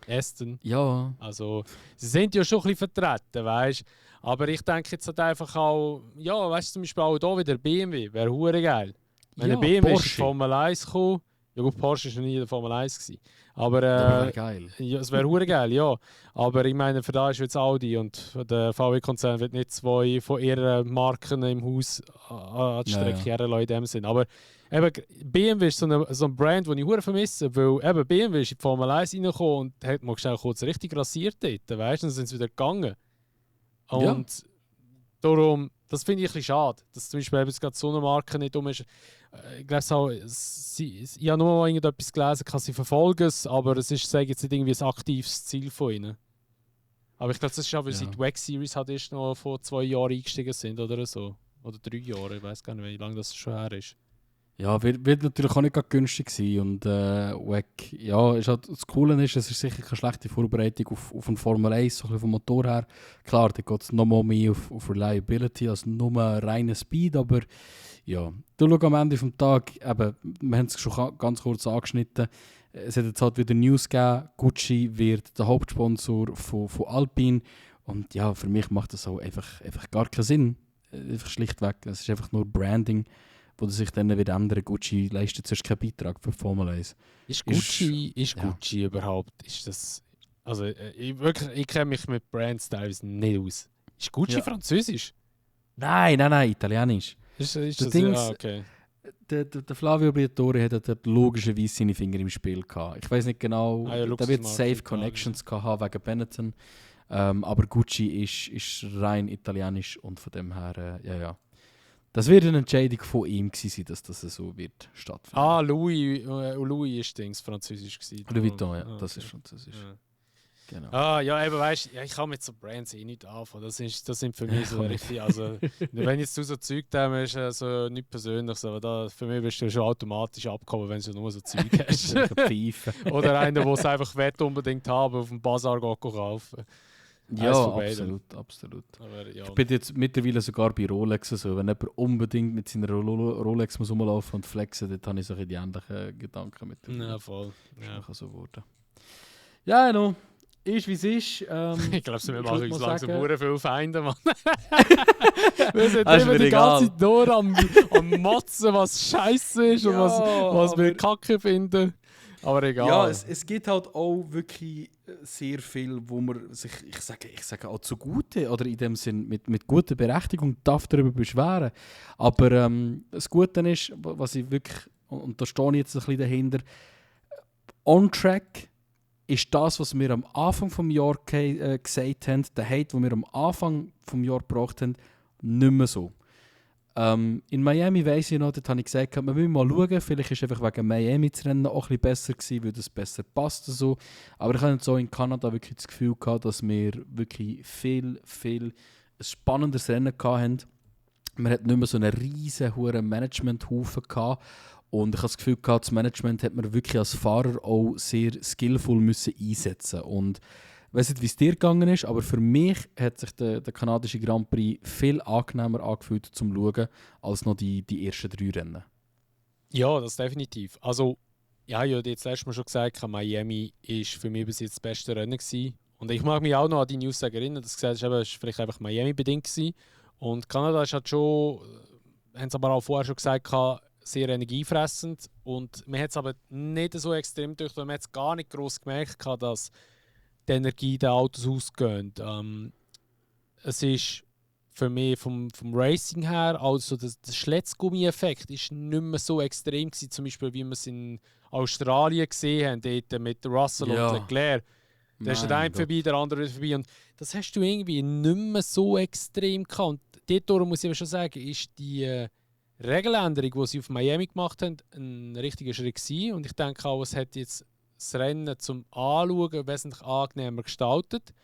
[SPEAKER 2] Aston.
[SPEAKER 1] Ja.
[SPEAKER 2] Also, sie sind ja schon ein bisschen vertreten, weißt du. Aber ich denke jetzt halt einfach auch, ja, weißt du, zum Beispiel auch hier wieder BMW, wäre hure geil. Wenn
[SPEAKER 1] Ja,
[SPEAKER 2] der BMW ist in die
[SPEAKER 1] Porsche.
[SPEAKER 2] Formel 1 gekommen, ja gut, Porsche ist noch nie in der Formel 1 gewesen. Aber
[SPEAKER 1] wäre geil.
[SPEAKER 2] ja, es wäre hure geil, ja. Aber ich meine, für da ist jetzt Audi und der VW-Konzern wird nicht zwei von ihren Marken im Haus an die Strecke herlassen in dem Sinn. Aber eben, BMW ist so ein Brand, den ich hure vermisse, weil eben BMW ist in die Formel 1 reingekommen und hat mal schnell kurz richtig rasiert dort, weißt du, und dann sind sie wieder gegangen. Und darum, das finde ich ein bisschen schade, dass zum Beispiel eben gerade so eine Marke nicht um ist. Ich glaube auch, ich habe nur mal irgendetwas gelesen, kann sie verfolgen es, aber es ist, sage ich jetzt nicht irgendwie ein aktives Ziel von ihnen. Aber ich glaube, das ist auch, weil sie die WEC Series hat erst noch vor 2 Jahren eingestiegen sind oder so. Oder 3 Jahre, ich weiß gar nicht, wie lange das schon her ist.
[SPEAKER 1] Ja, wird natürlich auch nicht gerade günstig sein. Und WEC, ja, ist halt, das Coole ist, es ist sicher keine schlechte Vorbereitung auf eine Formel 1, so ein bisschen vom Motor her. Klar, da geht es nochmal mehr auf Reliability als nur reinen Speed, aber ja, du schau am Ende des Tages, eben, wir haben es schon ganz kurz angeschnitten, es hat jetzt halt wieder News gegeben, Gucci wird der Hauptsponsor von Alpine und ja, für mich macht das auch einfach gar keinen Sinn. Einfach schlichtweg, es ist einfach nur Branding, wo sich dann wieder ändern. Gucci leistet sonst keinen Beitrag für Formel 1.
[SPEAKER 2] Ist Gucci überhaupt, ist das, also ich kenne mich mit Brands teilweise nicht aus. Ist Gucci französisch?
[SPEAKER 1] Nein, italienisch.
[SPEAKER 2] Ist das,
[SPEAKER 1] Dings,
[SPEAKER 2] okay.
[SPEAKER 1] Der Flavio Briatore hat dort logischerweise seine Finger im Spiel gehabt. Ich weiß nicht genau, der wird safe Connections haben wegen Benetton. Aber Gucci ist rein italienisch und von dem her, ja. Das wird eine Entscheidung von ihm gewesen sein, dass das so wird stattfinden.
[SPEAKER 2] Louis ist Dings französisch gewesen.
[SPEAKER 1] Louis Vuitton, ja, das ist französisch.
[SPEAKER 2] Ja.
[SPEAKER 1] Genau.
[SPEAKER 2] Ja, eben weißt ich kann mit so Brands nicht anfangen. Das sind für mich so richtig. Also, wenn jetzt du so Zeug da hast, also nicht persönlich, aber da, für mich bist du schon automatisch abgekommen, wenn du nur so Zeug hast. Oder einer, der es einfach unbedingt haben, auf dem Bazar kaufen.
[SPEAKER 1] Ja, absolut.
[SPEAKER 2] Aber, ja.
[SPEAKER 1] Ich bin jetzt mittlerweile sogar bei Rolex so. Wenn jemand unbedingt mit seiner Rolex muss rumlaufen und flexen, dann habe ich so die ähnlichen Gedanken mit dem.
[SPEAKER 2] Ja, voll. Ja.
[SPEAKER 1] So geworden. Ja, no. Ist wie es ist.
[SPEAKER 2] Ich glaube, wir machen uns langsam sehr viele Feinde, Mann. Wir sind immer die ganze Zeit nur am Motzen, was scheiße ist und was wir kacke finden. Aber egal.
[SPEAKER 1] Ja, es gibt halt auch wirklich sehr viel, wo man sich, ich sage auch zugute oder in dem Sinn mit guter Berechtigung darf darüber beschweren. Aber das Gute ist, was ich wirklich, und da stehe ich jetzt ein bisschen dahinter, on track ist das, was wir am Anfang des Jahres gesagt haben, der Hate, den wir am Anfang des Jahres gebracht haben, nicht mehr so. In Miami weiss ich noch, dort habe ich gesagt, wir müssen mal schauen, vielleicht ist einfach wegen Miami das Rennen auch ein bisschen besser gewesen, weil das besser passt. So. Aber ich habe jetzt so in Kanada wirklich das Gefühl gehabt, dass wir wirklich viel ein spannendes Rennen hatten. Man hat nicht mehr so einen riesen hohen Managementhaufen gehabt. Und ich habe das Gefühl gehabt, das Management hat man wirklich als Fahrer auch sehr skillful müssen einsetzen. Und Ich weiss nicht, wie es dir gegangen ist, aber für mich hat sich der kanadische Grand Prix viel angenehmer angefühlt zum Schauen als noch die ersten 3 Rennen.
[SPEAKER 2] Ja, das definitiv. Also, ja, ich habe jetzt letztes Mal schon gesagt, Miami ist für mich bis jetzt das beste Rennen gewesen. Und ich mag mich auch noch an die News erinnern, dass du gesagt hast, es war vielleicht einfach Miami bedingt gewesen. Und Kanada ist halt schon, haben es aber auch vorher schon gesagt, sehr energiefressend. Und man hat es aber nicht so extrem durch, man hat es gar nicht gross gemerkt, dass die Energie der Autos ausgeht. Es ist für mich vom Racing her, also der Schletzgummi-Effekt ist nicht mehr so extrem gewesen, zum Beispiel wie wir es in Australien gesehen haben, dort mit Russell und Leclerc. Da ist der eine vorbei, der andere vorbei. Und das hast du irgendwie nicht mehr so extrem gehabt. Und dort muss ich aber schon sagen, ist die Regeländerung, die sie auf Miami gemacht haben, ein richtiger Schritt gewesen. Und ich denke auch, es hat jetzt das Rennen zum Anschauen wesentlich angenehmer gestaltet.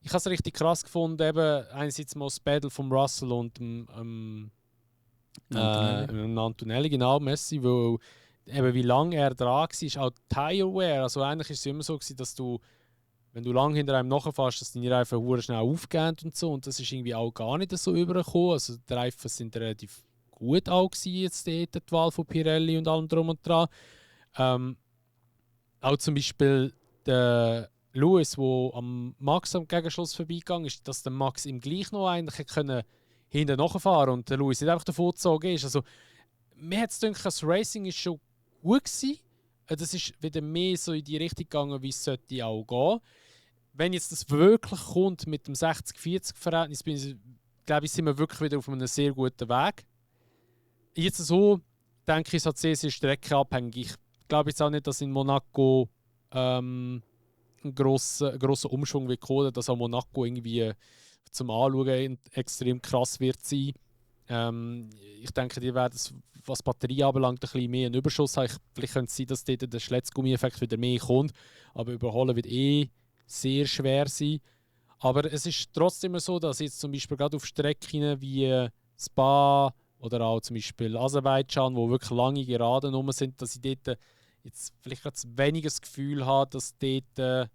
[SPEAKER 2] Ich habe es richtig krass gefunden, eben einerseits mal das Battle von Russell und Antonelli, genau, Messi, weil eben wie lange er dran war, auch Tire Wear, also eigentlich ist es immer so gewesen, dass du, wenn du lange hinter einem nachfährst, dass deine Reifen hure schnell aufgehen und so, und das ist irgendwie auch gar nicht so übergekommen, also die Reifen sind relativ gut auch gewesen, jetzt die Wahl von Pirelli und allem drum und dran. Auch zum Beispiel der Lewis, der am Max am Gegenschluss vorbeigegangen ist, dass der Max ihm gleich noch eigentlich können hinten nachfahren und der Lewis nicht einfach davon gezogen ist. Also, mir hat es gedacht, das Racing ist schon gut gewesen. Das ist wieder mehr so in die Richtung gegangen, wie es sollte auch gehen. Wenn jetzt das wirklich kommt mit dem 60-40-Verhältnis, glaube ich, sind wir wirklich wieder auf einem sehr guten Weg. Jetzt so, denke ich, es hat sehr streckenabhängig. Ich glaube jetzt auch nicht, dass in Monaco ein grosser Umschwung wird kommen, dass auch Monaco irgendwie zum Anschauen extrem krass wird sein. Ich denke, die werden, was Batterie anbelangt, ein bisschen mehr einen Überschuss haben. Vielleicht könnte es sein, dass dort der Schletzgummi-Effekt wieder mehr kommt, aber überholen wird sehr schwer sein. Aber es ist trotzdem so, dass jetzt zum Beispiel gerade auf Strecken wie Spa oder auch zum Beispiel Aserbaidschan, wo wirklich lange Geraden rum sind, dass ich dort jetzt vielleicht weniger das Gefühl habe, dass dort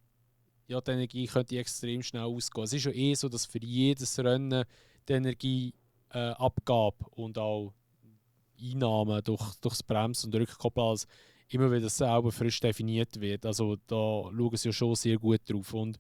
[SPEAKER 2] die Energie könnte extrem schnell ausgehen. Es ist ja so, dass für jedes Rennen die Energieabgabe und auch Einnahmen durch das Bremsen und Rückkoppeln immer wieder selber frisch definiert wird. Also da schauen sie ja schon sehr gut drauf. Und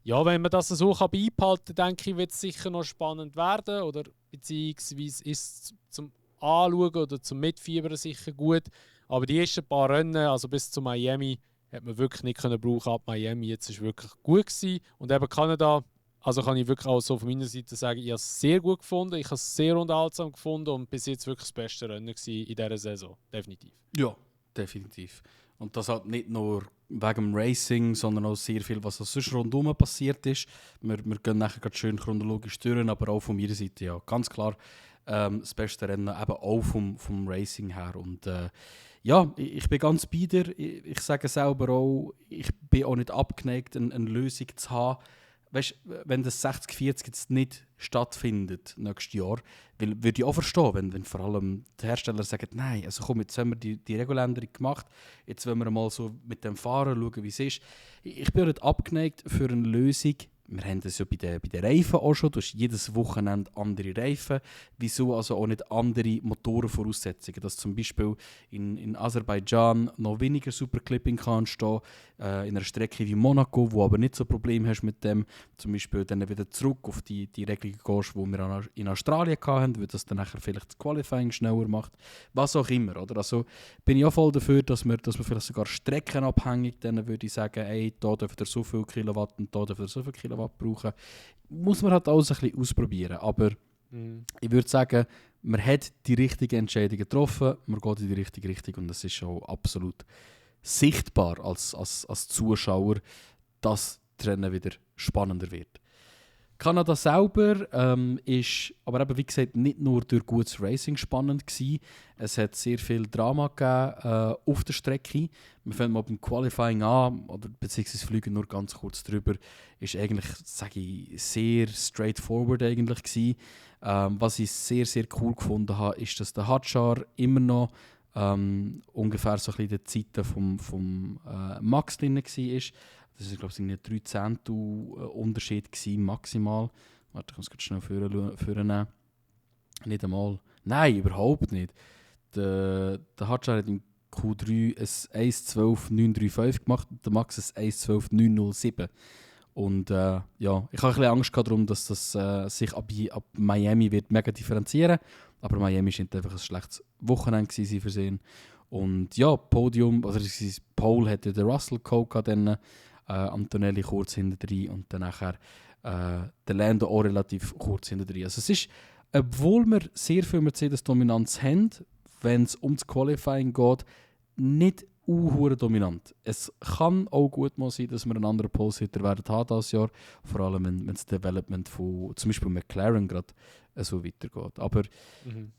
[SPEAKER 2] ja, wenn man das so beibehalten kann, denke ich, wird es sicher noch spannend werden. Oder beziehungsweise ist es zum Anschauen oder zum Mitfiebern sicher gut. Aber die ersten paar Rennen, also bis zu Miami, hat man wirklich nicht brauchen. Ab Miami jetzt ist wirklich gut gewesen. Und eben Kanada, also kann ich wirklich auch so von meiner Seite sagen, ich habe es sehr gut gefunden, ich habe es sehr unterhaltsam gefunden und bis jetzt wirklich das beste Rennen in dieser Saison, definitiv.
[SPEAKER 1] Ja, definitiv. Und das halt nicht nur wegen dem Racing, sondern auch sehr viel, was sonst rundherum passiert ist. Wir gehen nachher gerade schön chronologisch durch, aber auch von meiner Seite, ja, ganz klar das beste Rennen, eben auch vom Racing her. Und ja, ich bin ganz bei dir. Ich sage selber auch, ich bin auch nicht abgeneigt, eine Lösung zu haben. Weißt, wenn das 60-40 jetzt nicht stattfindet nächstes Jahr, würde ich auch verstehen, wenn vor allem die Hersteller sagen, nein, also komm, jetzt haben wir die Reguländerung gemacht, jetzt wollen wir mal so mit dem Fahren schauen, wie es ist. Ich bin auch nicht abgeneigt für eine Lösung. Wir haben das ja bei den Reifen auch schon. Du hast jedes Wochenende andere Reifen. Wieso also auch nicht andere Motorenvoraussetzungen? Dass zum Beispiel in Aserbaidschan noch weniger Superclipping kann entstehen, in einer Strecke wie Monaco, wo aber nicht so ein Problem hast mit dem, zum Beispiel dann wieder zurück auf die Regelung gehst, die wir in Australien hatten, weil das dann nachher vielleicht das Qualifying schneller macht. Was auch immer, oder? Also bin ich auch voll dafür, dass wir vielleicht sogar streckenabhängig dann würde ich sagen, ey, da dürft ihr so viel Kilowatt und da dürft ihr so viel Kilowatt brauchen. Muss man halt alles ein bisschen ausprobieren, aber ich würde sagen, man hat die richtigen Entscheidungen getroffen, man geht in die richtige Richtung und es ist schon absolut sichtbar als Zuschauer, dass das Rennen wieder spannender wird. Kanada selber ist aber eben, wie gesagt, nicht nur durch gutes Racing spannend gewesen. Es hat sehr viel Drama gegeben auf der Strecke. Wir fangen mal beim Qualifying an, oder beziehungsweise fliegen nur ganz kurz drüber. Ist eigentlich, sage ich, sehr straightforward eigentlich gewesen. Was ich sehr, sehr cool gefunden habe, ist, dass der Hadjar immer noch ungefähr so ein bisschen in den Zeiten vom Max drin war. Das war, glaube ich, ein 13. Unterschied gewesen, maximal. Warte, ich muss es schnell vornehmen. Nicht einmal. Nein, überhaupt nicht. Der Hadjar hat im Q3 ein 1.12.935 gemacht und der Max ein 1.12.907. Und ja, ich habe ein bisschen Angst darum, dass das sich ab Miami wird mega differenzieren. Aber Miami scheint einfach ein schlechtes Wochenende gewesen für sie. Und ja, Podium, also Pole hatte den Russell Cole dann, Antonelli kurz hinter drin und dann nachher der Lando auch relativ kurz hinter drin. Also es ist, obwohl wir sehr viel Mercedes-Dominanz haben, wenn es um das Qualifying geht, nicht dominant. Es kann auch gut mal sein, dass wir einen anderen Pole-Sitter werden haben dieses Jahr, vor allem wenn das Development von zum Beispiel McLaren gerade so weitergeht. Aber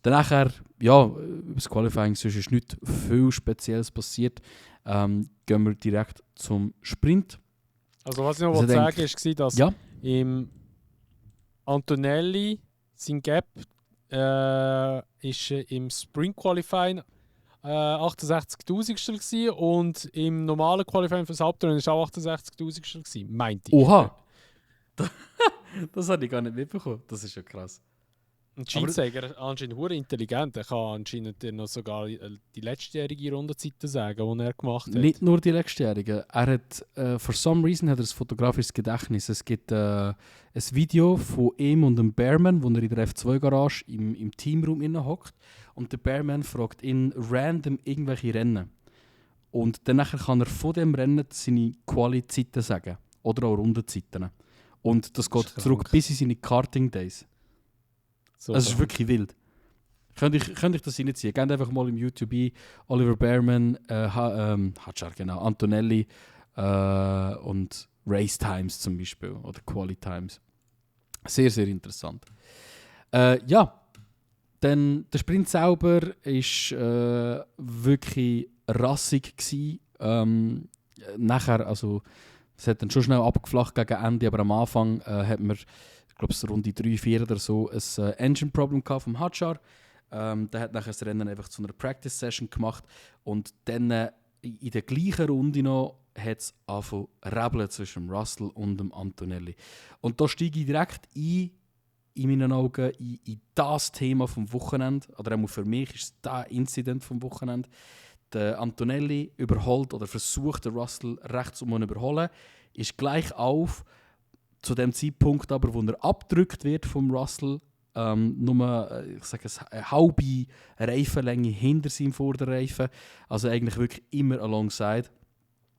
[SPEAKER 1] danach, ja, über das Qualifying sonst ist nicht viel Spezielles passiert. Gehen wir direkt zum Sprint.
[SPEAKER 2] Also was ich noch sagen wollte, war, dass im Antonelli sein Gap ist im Sprint Qualifying 68'000 gewesen und im normalen Qualifying für das Hauptrennen war auch 68'000 gewesen, meinte ich.
[SPEAKER 1] Oha! Das habe ich gar nicht mitbekommen. Das ist ja krass.
[SPEAKER 2] Und Scheinzeiger anscheinend hure intelligent. Er kann anscheinend noch sogar die letztjährige Rundenzeiten sagen, die er gemacht hat.
[SPEAKER 1] Nicht nur die letztjährige. Er hat, for some reason, hat er ein fotografisches Gedächtnis. Es gibt ein Video von ihm und dem Bearman, wo er in der F2-Garage im Teamroom hockt. Und der Bearman fragt ihn random irgendwelche Rennen. Und dann kann er von dem Rennen seine Quali-Zeiten sagen. Oder auch Rundenzeiten. Und das geht zurück bis in seine Karting-Days. So, es ist wirklich wild. Könnte ich das reinziehen? Geht einfach mal im YouTube ein. Oliver Bearman, Hadjar, genau, Antonelli und Race Times zum Beispiel. Oder Quali Times. Sehr, sehr interessant. Ja, dann der Sprint selber war wirklich rassig gewesen. Nachher, also es hat dann schon schnell abgeflacht gegen Ende, aber am Anfang hat man, ich glaube, es Runde 3, 4 oder so, ein Engine-Problem vom Hadjar. Der hat nachher das Rennen einfach zu einer Practice-Session gemacht und dann in der gleichen Runde noch hat es angefangen rebeln zwischen Russell und dem Antonelli. Und da steige ich direkt in meinen Augen in das Thema vom Wochenende, oder auch für mich ist es das Incident vom Wochenende. Der Antonelli überholt oder versucht, den Russell rechts zu überholen, ist gleich auf, zu dem Zeitpunkt aber, wo er abgedrückt wird vom Russell, nur, ich sage es, eine halbe Reifenlänge hinter seinem Vorderreifen, also eigentlich wirklich immer alongside.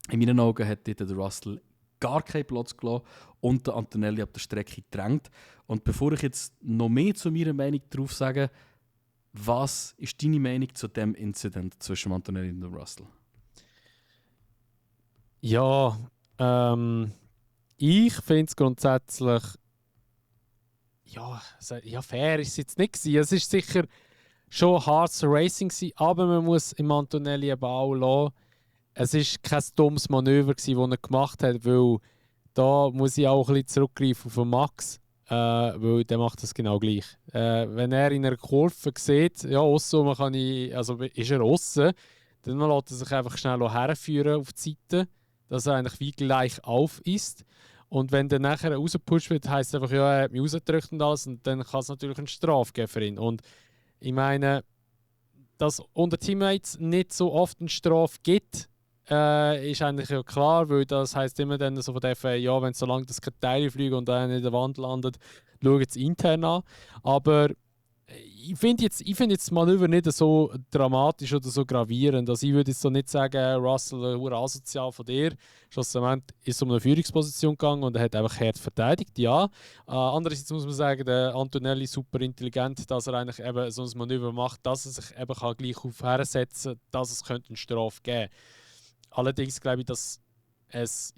[SPEAKER 1] In meinen Augen hat dort der Russell gar keinen Platz gelassen und der Antonelli auf der Strecke gedrängt. Und bevor ich jetzt noch mehr zu meiner Meinung darauf sage, was ist deine Meinung zu dem Incident zwischen Antonelli und Russell?
[SPEAKER 2] Ja, ich finde es grundsätzlich ja, fair ist es jetzt nicht gewesen. Es ist sicher schon hartes Racing gewesen, aber man muss im Antonelli eben auch lassen. Es war kein dummes Manöver gewesen, das er gemacht hat, weil da muss ich auch ein bisschen zurückgreifen auf den Max, weil der macht das genau gleich. Wenn er in einer Kurve sieht, ja, aussen also ist er aussen, dann lässt er sich einfach schnell herführen auf die Seite, dass er eigentlich wie gleich auf ist. Und wenn der nachher rausgepusht wird, heisst es einfach, ja, er hat mich rausgedrückt und alles, und dann kann es natürlich eine Strafe geben für ihn. Und ich meine, dass unter Teammates nicht so oft eine Strafe gibt, ist eigentlich ja klar, weil das heisst immer dann so von der FA, ja, wenn solange das keine Teile fliegen und einer in der Wand landet, schauen es intern an. Aber ich finde jetzt das Manöver nicht so dramatisch oder so gravierend. Also ich würde jetzt so nicht sagen, Russell, asozial von dir. Schlussendlich ist es um eine Führungsposition gegangen und er hat einfach hart verteidigt, ja. Andererseits muss man sagen, der Antonelli super intelligent, dass er eigentlich eben so ein Manöver macht, dass er sich eben kann gleich auf hersetzen kann, dass es könnte eine Strafe geben. Allerdings glaube ich, dass es,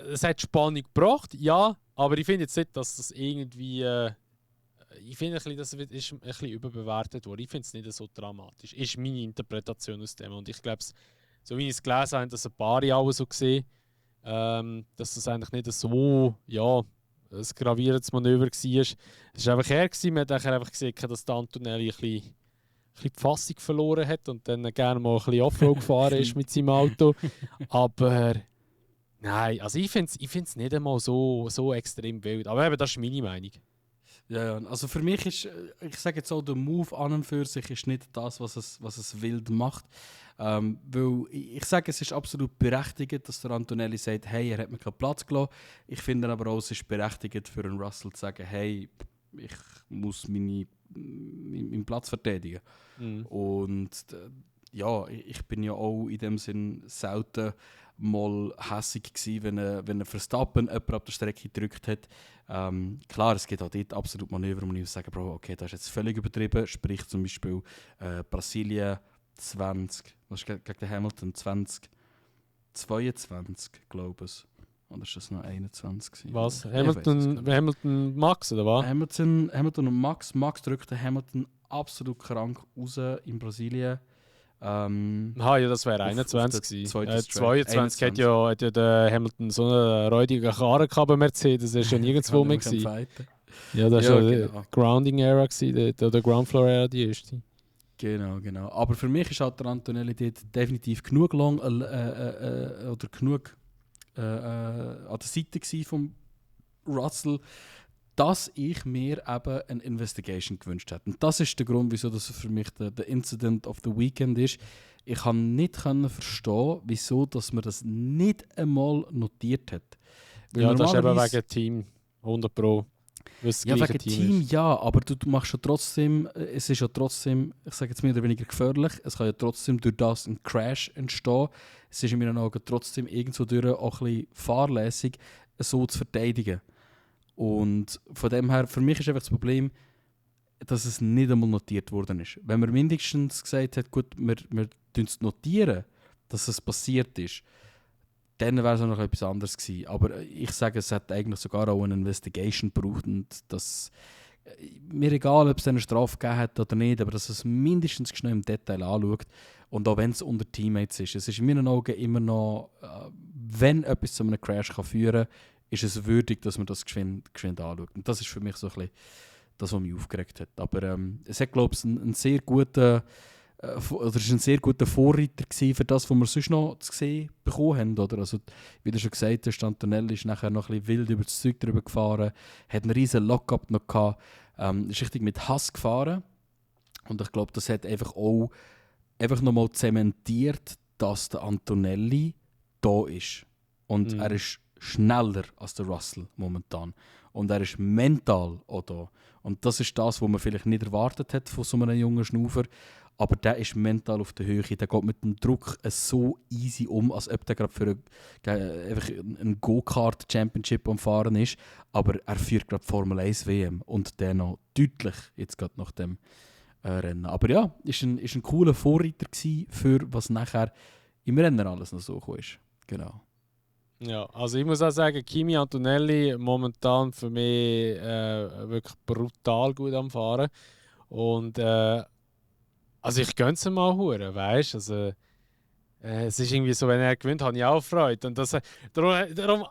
[SPEAKER 2] es hat Spannung gebracht, ja, aber ich finde jetzt nicht, dass das irgendwie, ich finde, das ist ein bisschen überbewertet worden. Ich finde es nicht so dramatisch. Ist meine Interpretation aus dem. Und ich glaube, so wie ich es gelesen habe, dass ein paar auch so gesehen, dass das eigentlich nicht so, ein gravierendes Manöver war. Es war einfach er gewesen. Man hat einfach gesehen, dass der Antonelli ein bisschen die Fassung verloren hat und dann gerne mal ein bisschen Offroad gefahren ist mit seinem Auto. Aber nein, also ich finde es nicht einmal so extrem wild. Aber eben, das ist meine Meinung.
[SPEAKER 1] Ja, also für mich ist, ich sage jetzt auch, der Move an und für sich ist nicht das, was es wild macht. Weil ich sage, es ist absolut berechtigt, dass der Antonelli sagt, hey, er hat mir keinen Platz gelassen. Ich finde aber auch, es ist berechtigt für einen Russell zu sagen, hey, ich muss meinen Platz verteidigen. Und ja, ich bin ja auch in dem Sinn selten mal hässig gewesen, wenn ein Verstappen jemand auf der Strecke gedrückt hat. Klar, es gibt auch dort absolut Manöver, wo ich sagen, Bro, okay, das ist jetzt völlig übertrieben. Sprich zum Beispiel Brasilien 20, was ist gegen den Hamilton 2022, glaube ich. Oder ist das noch 21 gewesen?
[SPEAKER 2] Was? Hamilton Max, oder was?
[SPEAKER 1] Hamilton und Max. Max drückt den Hamilton absolut krank raus in Brasilien.
[SPEAKER 2] Ja, das wäre 21 gewesen. 22 hat ja der Hamilton so eine räudige Karre gehabt bei Mercedes, das war ja nirgendwo mehr gewesen. Ja, das war ja die Grounding-Era, oder Ground-Floor-Era, die erste.
[SPEAKER 1] Genau. Aber für mich ist halt der Antonelli dort definitiv genug lang oder genug an der Seite von Russell, dass ich mir eben eine Investigation gewünscht hätte. Und das ist der Grund, wieso das für mich der Incident of the Weekend ist. Ich kann nicht verstehen, wieso dass man das nicht einmal notiert hat.
[SPEAKER 2] Weil ja, das ist eben wegen Team 100 Pro.
[SPEAKER 1] Ja, wegen Team ja, aber du machst ja trotzdem, es ist ja trotzdem, ich sage jetzt mehr oder weniger gefährlich, es kann ja trotzdem durch das ein Crash entstehen. Es ist in meinen Augen trotzdem irgendwo durch auch ein bisschen fahrlässig, so zu verteidigen. Und von dem her, für mich ist einfach das Problem, dass es nicht einmal notiert worden ist. Wenn man mindestens gesagt hat, gut, wir notieren, dass es passiert ist, dann wäre es noch etwas anderes gewesen. Aber ich sage, es hat eigentlich sogar auch eine Investigation gebraucht. Und das, mir egal, ob es eine Strafe gegeben hat oder nicht, aber dass es mindestens schnell im Detail anschaut. Und auch wenn es unter Teammates ist. Es ist in meinen Augen immer noch, wenn etwas zu einem Crash kann führen kann, ist es würdig, dass man das geschwind anschaut. Und das ist für mich so ein bisschen das, was mich aufgeregt hat. Aber es hat, glaube ich, ein sehr guter Vorreiter gewesen für das, was wir sonst noch zu sehen bekommen haben. Oder? Also, wie du schon gesagt hast, Antonelli ist nachher noch ein bisschen wild über das Zeug drüber gefahren, hat einen riesen Lockup noch gehabt, ist richtig mit Hass gefahren. Und ich glaube, das hat einfach nochmal zementiert, dass der Antonelli da ist. Und er ist schneller als der Russell momentan. Und er ist mental auch da. Und das ist das, was man vielleicht nicht erwartet hat von so einem jungen Schnaufer. Aber der ist mental auf der Höhe. Der geht mit dem Druck so easy um, als ob der gerade für ein Go-Kart-Championship am Fahren ist. Aber er führt gerade Formel 1 WM. Und der noch deutlich jetzt gerade nach dem Rennen. Aber ja, ist ein cooler Vorreiter gewesen, für was nachher im Rennen alles noch so gekommen ist. Genau.
[SPEAKER 2] Ja, also ich muss auch sagen, Kimi Antonelli momentan für mich wirklich brutal gut am Fahren. Und also ich gönne es ihm mal hure, weißt du? Also, es ist irgendwie so, wenn er gewinnt, habe ich auch Freude. Und darum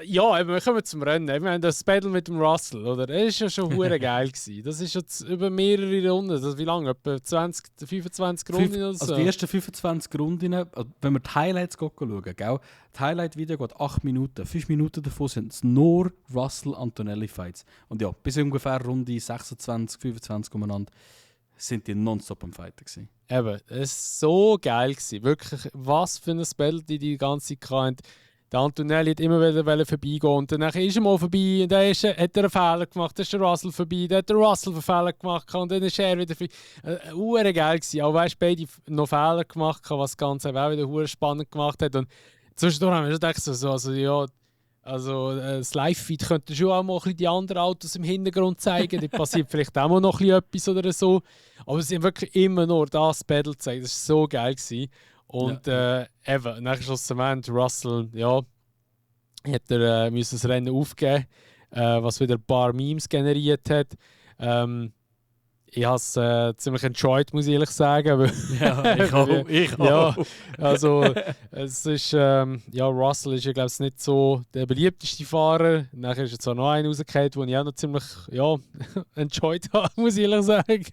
[SPEAKER 2] ja, wir kommen zum Rennen. Wir haben das Battle mit dem Russell, oder? Das war ja schon hure geil gewesen. Das ist jetzt über mehrere Runden. Das, wie lange? Etwa 25 Runden oder so?
[SPEAKER 1] Also die ersten 25 Runden, wenn wir die Highlights schauen, gell? Das Highlight-Video geht 8 Minuten. 5 Minuten davon sind es nur Russell-Antonelli-Fights. Und ja, bis ungefähr Runde 26, 25 umeinander sind die nonstop am Fighten gewesen.
[SPEAKER 2] Eben, es war so geil gewesen. Wirklich, was für ein Battle die ganze Zeit hatten. Der Antonelli hat immer wieder vorbeigehen und dann ist er mal vorbei und dann hat er einen Fehler gemacht, dann ist der Russell vorbei, dann hat der Russell einen Fehler gemacht und dann ist er wieder vorbei. Geil gewesen. Auch weißt, beide noch Fehler gemacht, was das Ganze auch wieder spannend gemacht hat. Und zwischendurch haben wir schon gedacht, das Live-Feed könnte schon auch mal ein bisschen die anderen Autos im Hintergrund zeigen. Da passiert vielleicht auch mal noch etwas oder so. Aber sie haben wirklich immer nur das Battle gezeigt. Das war so geil gewesen. Und eben, nach schlussendlich Russell, ja, hat er müssen das Rennen aufgeben, was wieder ein paar Memes generiert hat. Ich habe es ziemlich enjoyed, muss ich ehrlich sagen.
[SPEAKER 1] Ja, ich auch.
[SPEAKER 2] Ja, also es ist, Russell ist ja glaube ich nicht so der beliebteste Fahrer. Nachher ist jetzt auch noch einer rausgefallen, den ich auch noch ziemlich enjoyed habe, muss ich ehrlich sagen.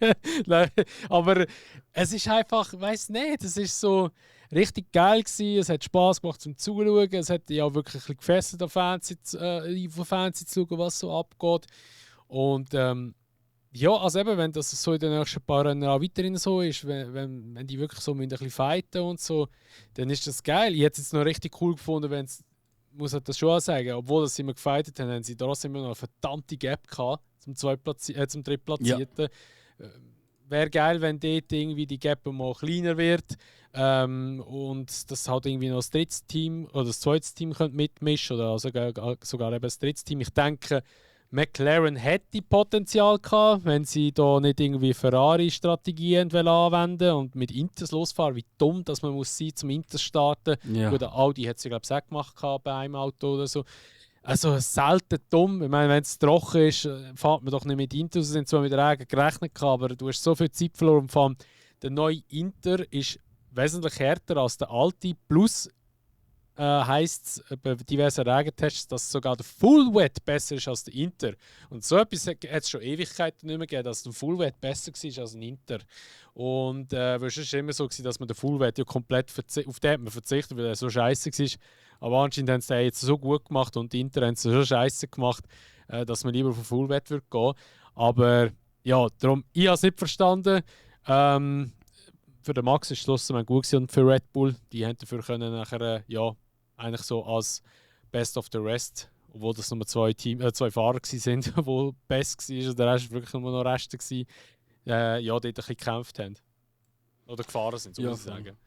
[SPEAKER 2] Nein, aber es ist einfach, ich weiß nicht, es ist so richtig geil gewesen. Es hat Spaß gemacht zum Zuschauen. Es hat ja wirklich ein bisschen gefesselt, auf Fernsehen zu schauen, was so abgeht. Und ja, also eben, wenn das so in den nächsten paar Rennen auch weiterhin so ist, wenn die wirklich so ein bisschen fighten und so, dann ist das geil. Ich hätte es jetzt noch richtig cool gefunden, wenn es, muss ich das schon auch sagen, obwohl sie immer gefightet haben, haben sie trotzdem immer noch eine verdammte Gap gehabt zum Drittplatzierten. Wäre geil, wenn dort irgendwie die Gap mal kleiner wird und das halt irgendwie noch das dritte Team oder das zweite Team könnte mitmischen oder sogar eben das dritte Team. Ich denke, McLaren hätte Potenzial gehabt, wenn sie da nicht irgendwie Ferrari-Strategien anwenden und mit Inters losfahren. Wie dumm, dass man muss sein, zum Inters starten.
[SPEAKER 1] Ja.
[SPEAKER 2] Gut, der Audi hat es ja glaube ich auch gemacht bei einem Auto oder so. Also selten dumm. Ich meine, wenn es trocken ist, fährt man doch nicht mit Inter. Sie sind zwar mit Regen gerechnet, aber du hast so viel Zeit verloren. Der neue Inter ist wesentlich härter als der alte. Plus heisst es bei diversen Regentests, dass sogar der Full Wet besser ist als der Inter. Und so etwas hat es schon Ewigkeiten nicht mehr gegeben, dass der Full Wet besser war als ein Inter. Und es war immer so, dass man den Full Wet ja komplett auf den hat man verzichtet, weil er so scheiße war. Aber anscheinend haben sie den jetzt so gut gemacht und die Inter haben es so scheiße gemacht, dass man lieber auf den Full Wet würde gehen. Aber ja, darum, ich habe es nicht verstanden. Für den Max ist es schlussendlich gut gewesen und für Red Bull, die haben dafür können nachher, eigentlich so als Best of the Rest, obwohl das nur zwei Fahrer waren, die best waren, und der Rest war wirklich nur noch Reste gewesen, dort ein bisschen gekämpft haben. Oder gefahren sind, so muss ich sagen.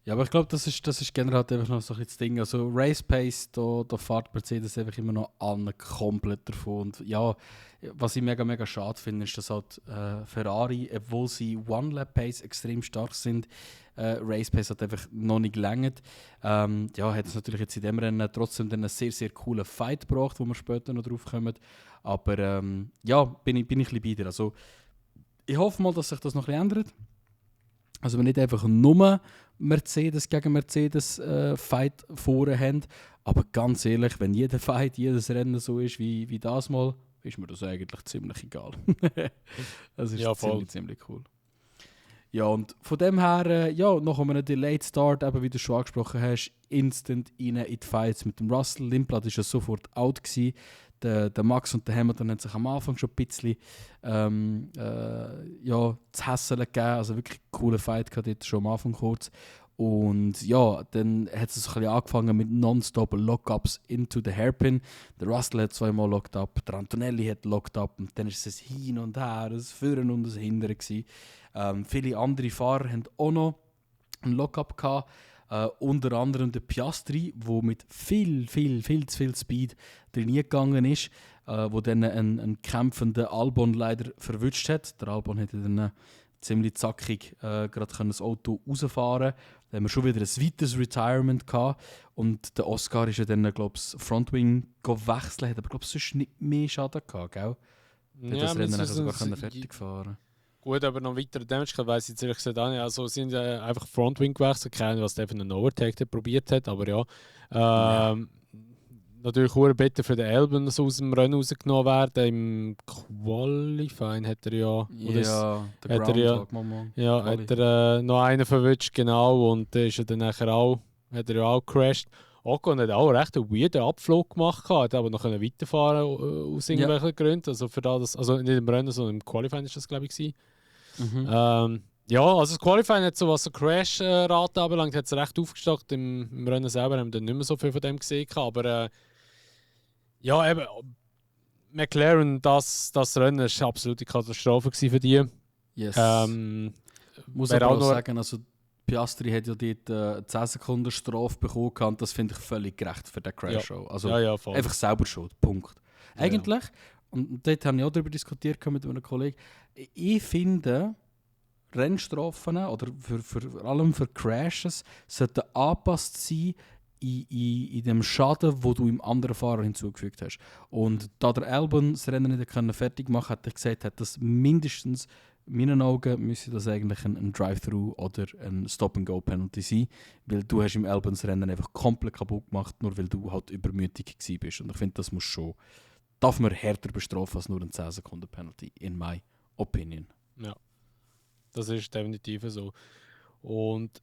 [SPEAKER 1] Ja, aber ich glaube, das ist generell halt einfach noch so ein das Ding. Also Race Pace, da fährt Mercedes einfach immer noch an komplett davon. Und ja, was ich mega, mega schade finde, ist, dass halt Ferrari, obwohl sie One-Lap-Pace extrem stark sind, Race Pace hat einfach noch nicht gelangt. Hat es natürlich jetzt in dem Rennen trotzdem einen sehr, sehr coolen Fight gebracht, wo wir später noch drauf kommen. Aber bin ich ein bisschen bei dir. Also, ich hoffe mal, dass sich das noch ein bisschen ändert. Also wir nicht einfach nur Mercedes gegen Mercedes Fight vorne haben, aber ganz ehrlich, wenn jeder Fight, jedes Rennen so ist wie das mal, ist mir das eigentlich ziemlich egal. Das ist ziemlich cool. Ja, und von dem her, nach einem Delayed Start, eben wie du schon angesprochen hast, instant rein in die Fights mit dem Russell. Limblad war ja sofort out gewesen. Der Max und der Hamilton haben sich am Anfang schon ein bisschen zu hässeln gegeben. Also wirklich einen coolen Fight gehabt dort schon am Anfang kurz. Und ja, dann hat es ein bisschen angefangen mit nonstop Lockups into the Hairpin. Der Russell hat zweimal locked up, der Antonelli hat locked up und dann ist es hin und her, ein Führen und ein Hindern gewesen. Viele andere Fahrer haben auch noch einen Lockup gehabt. Unter anderem der Piastri, der mit viel zu viel Speed reingegangen ist, wo dann einen kämpfenden Albon leider verwünscht hat. Der Albon hätte dann ziemlich zackig gerade das Auto rausfahren. Dann haben wir schon wieder ein weiteres Retirement gehabt. Und der Oscar ist ja dann, glaube ich, Frontwing gewechselt, hat aber glaube ich sonst nicht mehr Schaden gehabt, gell? Der hat das Rennen sogar fertig fahren.
[SPEAKER 2] Gut, aber noch weiter Damage weiss ich jetzt ehrlich gesagt auch nicht. Also sind einfach Frontwing gewechselt, keine Ahnung, was der einen Overtake probiert hat, aber ja. Natürlich auch bitte für den Albon so aus dem Rennen rausgenommen werden. Im Qualifying hat er ja...
[SPEAKER 1] der Groundhog Moment.
[SPEAKER 2] Ja, hat er noch einen verwünscht, genau, und ist er dann nachher auch, hat er ja auch gecrashed. Ocon hat auch recht einen weirden Abflug gemacht, hat aber noch weiterfahren aus irgendwelchen Gründen. Also für das, also nicht im Rennen, sondern im Qualifying ist das, glaube ich, also das Qualifying hat so, was so Crash-Rate anbelangt, hat es recht aufgestockt. Im Rennen selber haben wir dann nicht mehr so viel von dem gesehen. Aber eben, McLaren, das Rennen war eine absolute Katastrophe für die.
[SPEAKER 1] Yes. Muss aber auch sagen, also Piastri hat ja dort 10 Sekunden Strafe bekommen und das finde ich völlig gerecht für den Crash-Show. Also einfach selber schuld, Punkt. Eigentlich, und dort haben wir auch darüber diskutiert mit einem Kollegen, ich finde, Rennstrafen oder vor allem für Crashes sollten angepasst sein in dem Schaden, wo du im anderen Fahrer hinzugefügt hast. Und da der Albon das Rennen nicht fertig machen konnte, hat er gesagt, hat das mindestens, in meinen Augen, müsste das eigentlich ein Drive-Thru oder ein Stop-and-Go-Penalty sein, weil du hast im Albon das Rennen einfach komplett kaputt gemacht, nur weil du halt übermütig gewesen bist. Und ich finde, das darf man härter bestrafen als nur ein 10-Sekunden-Penalty, in my opinion.
[SPEAKER 2] Ja, das ist definitiv so. Und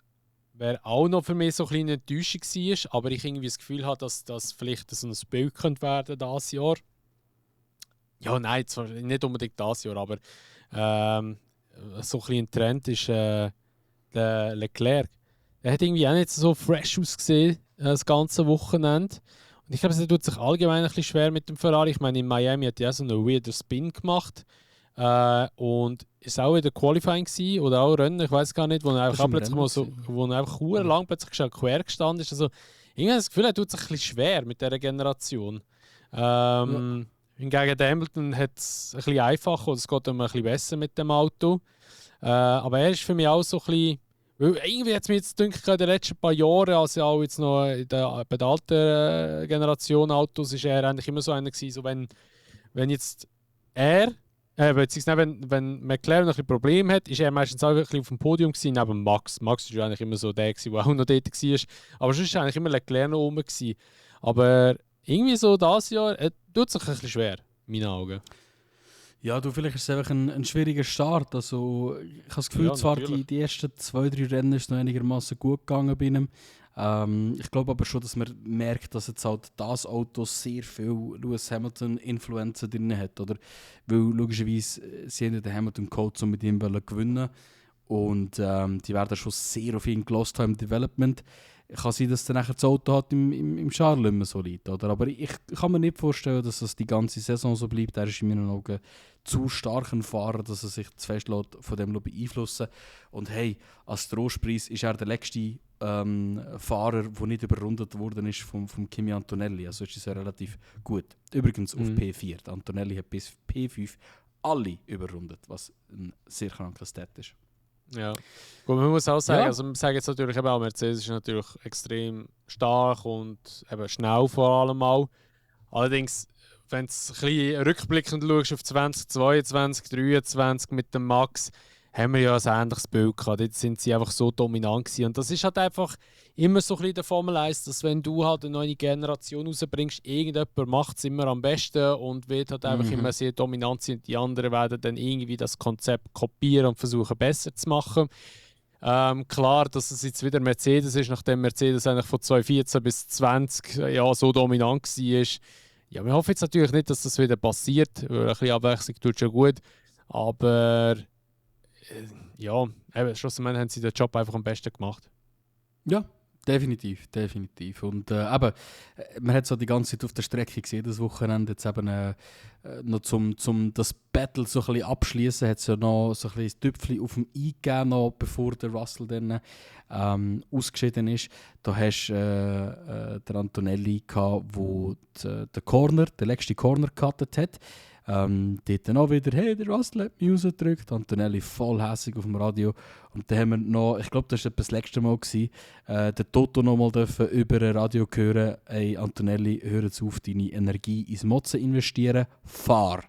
[SPEAKER 2] wer auch noch für mich so eine kleine Enttäuschung war, aber ich irgendwie das Gefühl habe, dass das vielleicht so ein Bild könnte werden dieses Jahr. Ja, nein, zwar nicht unbedingt dieses Jahr, aber so ein kleiner Trend ist der Leclerc. Er hat irgendwie auch nicht so fresh ausgesehen das ganze Wochenende. Und ich glaube, es tut sich allgemein ein bisschen schwer mit dem Ferrari. Ich meine, in Miami hat er so einen weirden Spin gemacht. Und es war auch wieder Qualifying gewesen, oder auch Rennen, ich weiß gar nicht, wo er einfach plötzlich mal so, wo er einfach lang plötzlich schon quer gestanden ist. Also, ich habe das Gefühl, er tut sich ein bisschen schwer mit dieser Generation. Hingegen der Hamilton hat es ein bisschen einfacher, oder es geht ihm ein bisschen besser mit dem Auto. Aber er ist für mich auch so ein bisschen, weil irgendwie hat es mir jetzt gedacht, in den letzten paar Jahren, also auch jetzt noch bei der alten Generation Autos, ist er eigentlich immer so einer gewesen, so wenn jetzt wenn McLaren noch ein bisschen Probleme hat, ist er meistens auch ein bisschen auf dem Podium gewesen, neben Max. Max war eigentlich immer so der, der auch noch dort war. Aber sonst war eigentlich immer Leclerc noch oben gewesen. Aber irgendwie so dieses Jahr tut es sich ein bisschen schwer, in meinen Augen.
[SPEAKER 1] Ja, vielleicht ist es einfach ein schwieriger Start. Also, ich habe das Gefühl, zwar die ersten 2-3 Rennen ist noch einigermaßen gut gegangen bei ihm. Ich glaube aber schon, dass man merkt, dass jetzt halt das Auto sehr viel Lewis Hamilton-Influenzen drin hat. Oder? Weil logischerweise sie haben den Hamilton-Code, um mit ihm gewinnen. Und die werden schon sehr auf ihn gelost haben im Development. Kann sein, dass dann nachher das Auto halt im Charles immer so liegt. Oder? Aber ich kann mir nicht vorstellen, dass das die ganze Saison so bleibt. Er ist in meinen Augen zu stark ein Fahrer, dass er sich zu fest von dem beeinflussen lässt. Und hey, als Trostpreis ist er der letzte Fahrer, der nicht überrundet worden ist vom Kimi Antonelli. Also ist es ja relativ gut. Übrigens auf P4. Antonelli hat bis P5 alle überrundet, was ein sehr krankes Stat ist.
[SPEAKER 2] Ja, gut, man muss auch sagen, also wir sagen jetzt natürlich eben auch, Mercedes ist natürlich extrem stark und eben schnell vor allem auch. Allerdings, wenn du ein bisschen rückblickend schaust auf 2022, 2023 mit dem Max, haben wir ja ein ähnliches Bild gehabt. Dort sind sie einfach so dominant gewesen. Und das ist halt einfach immer so ein bisschen der Formel 1, dass wenn du halt eine neue Generation rausbringst, irgendjemand macht es immer am besten und wird halt einfach immer sehr dominant sein. Die anderen werden dann irgendwie das Konzept kopieren und versuchen besser zu machen. Klar, dass es jetzt wieder Mercedes ist, nachdem Mercedes eigentlich von 2014 bis 2020 ja, so dominant war. Ja, wir hoffen jetzt natürlich nicht, dass das wieder passiert, weil ein bisschen Abwechslung tut schon gut. Aber ja, schlussendlich haben sie den Job einfach am besten gemacht.
[SPEAKER 1] Ja, definitiv. Und eben, man hat so die ganze Zeit auf der Strecke gesehen, das Wochenende jetzt eben noch zum das Battle so ein bisschen abschließen, hat es ja noch so ein bisschen Tüpfchen auf dem I gegeben, noch bevor der Russell dann ausgeschieden ist. Da hast du der Antonelli gehabt, der den letzten Corner gecuttet hat. Dort dann auch wieder, hey, der Russell hat mich rausgedrückt. Antonelli voll hässig auf dem Radio. Und dann haben wir noch, ich glaube, das war das letzte Mal, den Toto noch mal über ein Radio hören, hey Antonelli, hör jetzt auf, deine Energie ins Motzen investieren, fahr.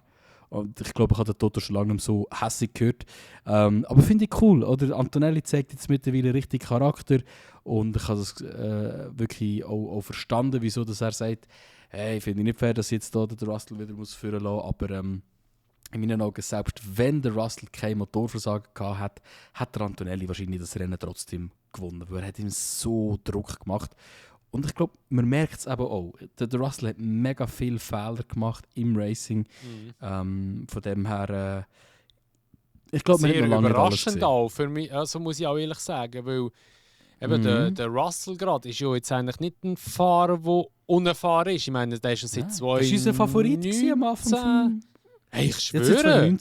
[SPEAKER 1] Und ich glaube, ich habe den Toto schon lange nicht so hässig gehört. Aber finde ich cool, oder? Antonelli zeigt jetzt mittlerweile richtig Charakter. Und ich habe das wirklich auch verstanden, wieso dass er sagt, hey, finde ich nicht fair, dass jetzt da der Russell wieder führen lassen muss, aber in meinen Augen, selbst wenn der Russell kein Motorversagen gehabt hat, hat der Antonelli wahrscheinlich das Rennen trotzdem gewonnen, weil er hat ihm so Druck gemacht. Und ich glaube, man merkt es eben auch. Der Russell hat mega viele Fehler gemacht im Racing. Von dem her, ich glaube, man hat noch lange
[SPEAKER 2] überraschend auch für mich, also muss ich auch ehrlich sagen, weil eben der Russell gerade ist ja jetzt eigentlich nicht ein Fahrer, der unerfahren ist. Ich meine, der ist ja seit 2019.
[SPEAKER 1] Das war unser Favorit am Anfang.
[SPEAKER 2] Hey, ich schwöre.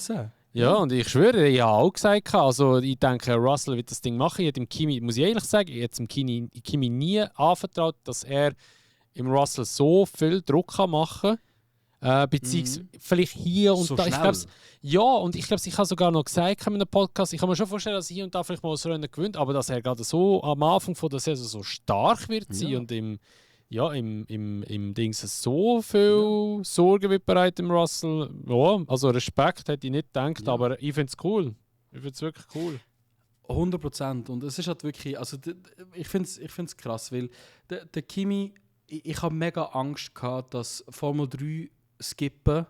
[SPEAKER 2] Ja, und ich schwöre, ich habe auch gesagt, also ich denke, Russell wird das Ding machen. Ich hätte dem Kimi, muss ich ehrlich sagen, ich hätte dem Kimi nie anvertraut, dass er im Russell so viel Druck machen kann. Beziehungsweise vielleicht hier und
[SPEAKER 1] so
[SPEAKER 2] da.
[SPEAKER 1] schnell.
[SPEAKER 2] Ich habe sogar noch gesagt in einem Podcast, ich kann mir schon vorstellen, dass er hier und da vielleicht mal das Rennen gewinnt, aber dass er gerade so am Anfang von der Saison so stark wird sein und im Dings so viel Sorgen wird bereit im Russell. Ja, also Respekt hätte ich nicht gedacht, aber ich finde es cool. Ich finde es wirklich cool.
[SPEAKER 1] 100%. Und es ist halt wirklich, also ich finde es krass, weil der Kimi, ich habe mega Angst gehabt, dass Formel 3 skippen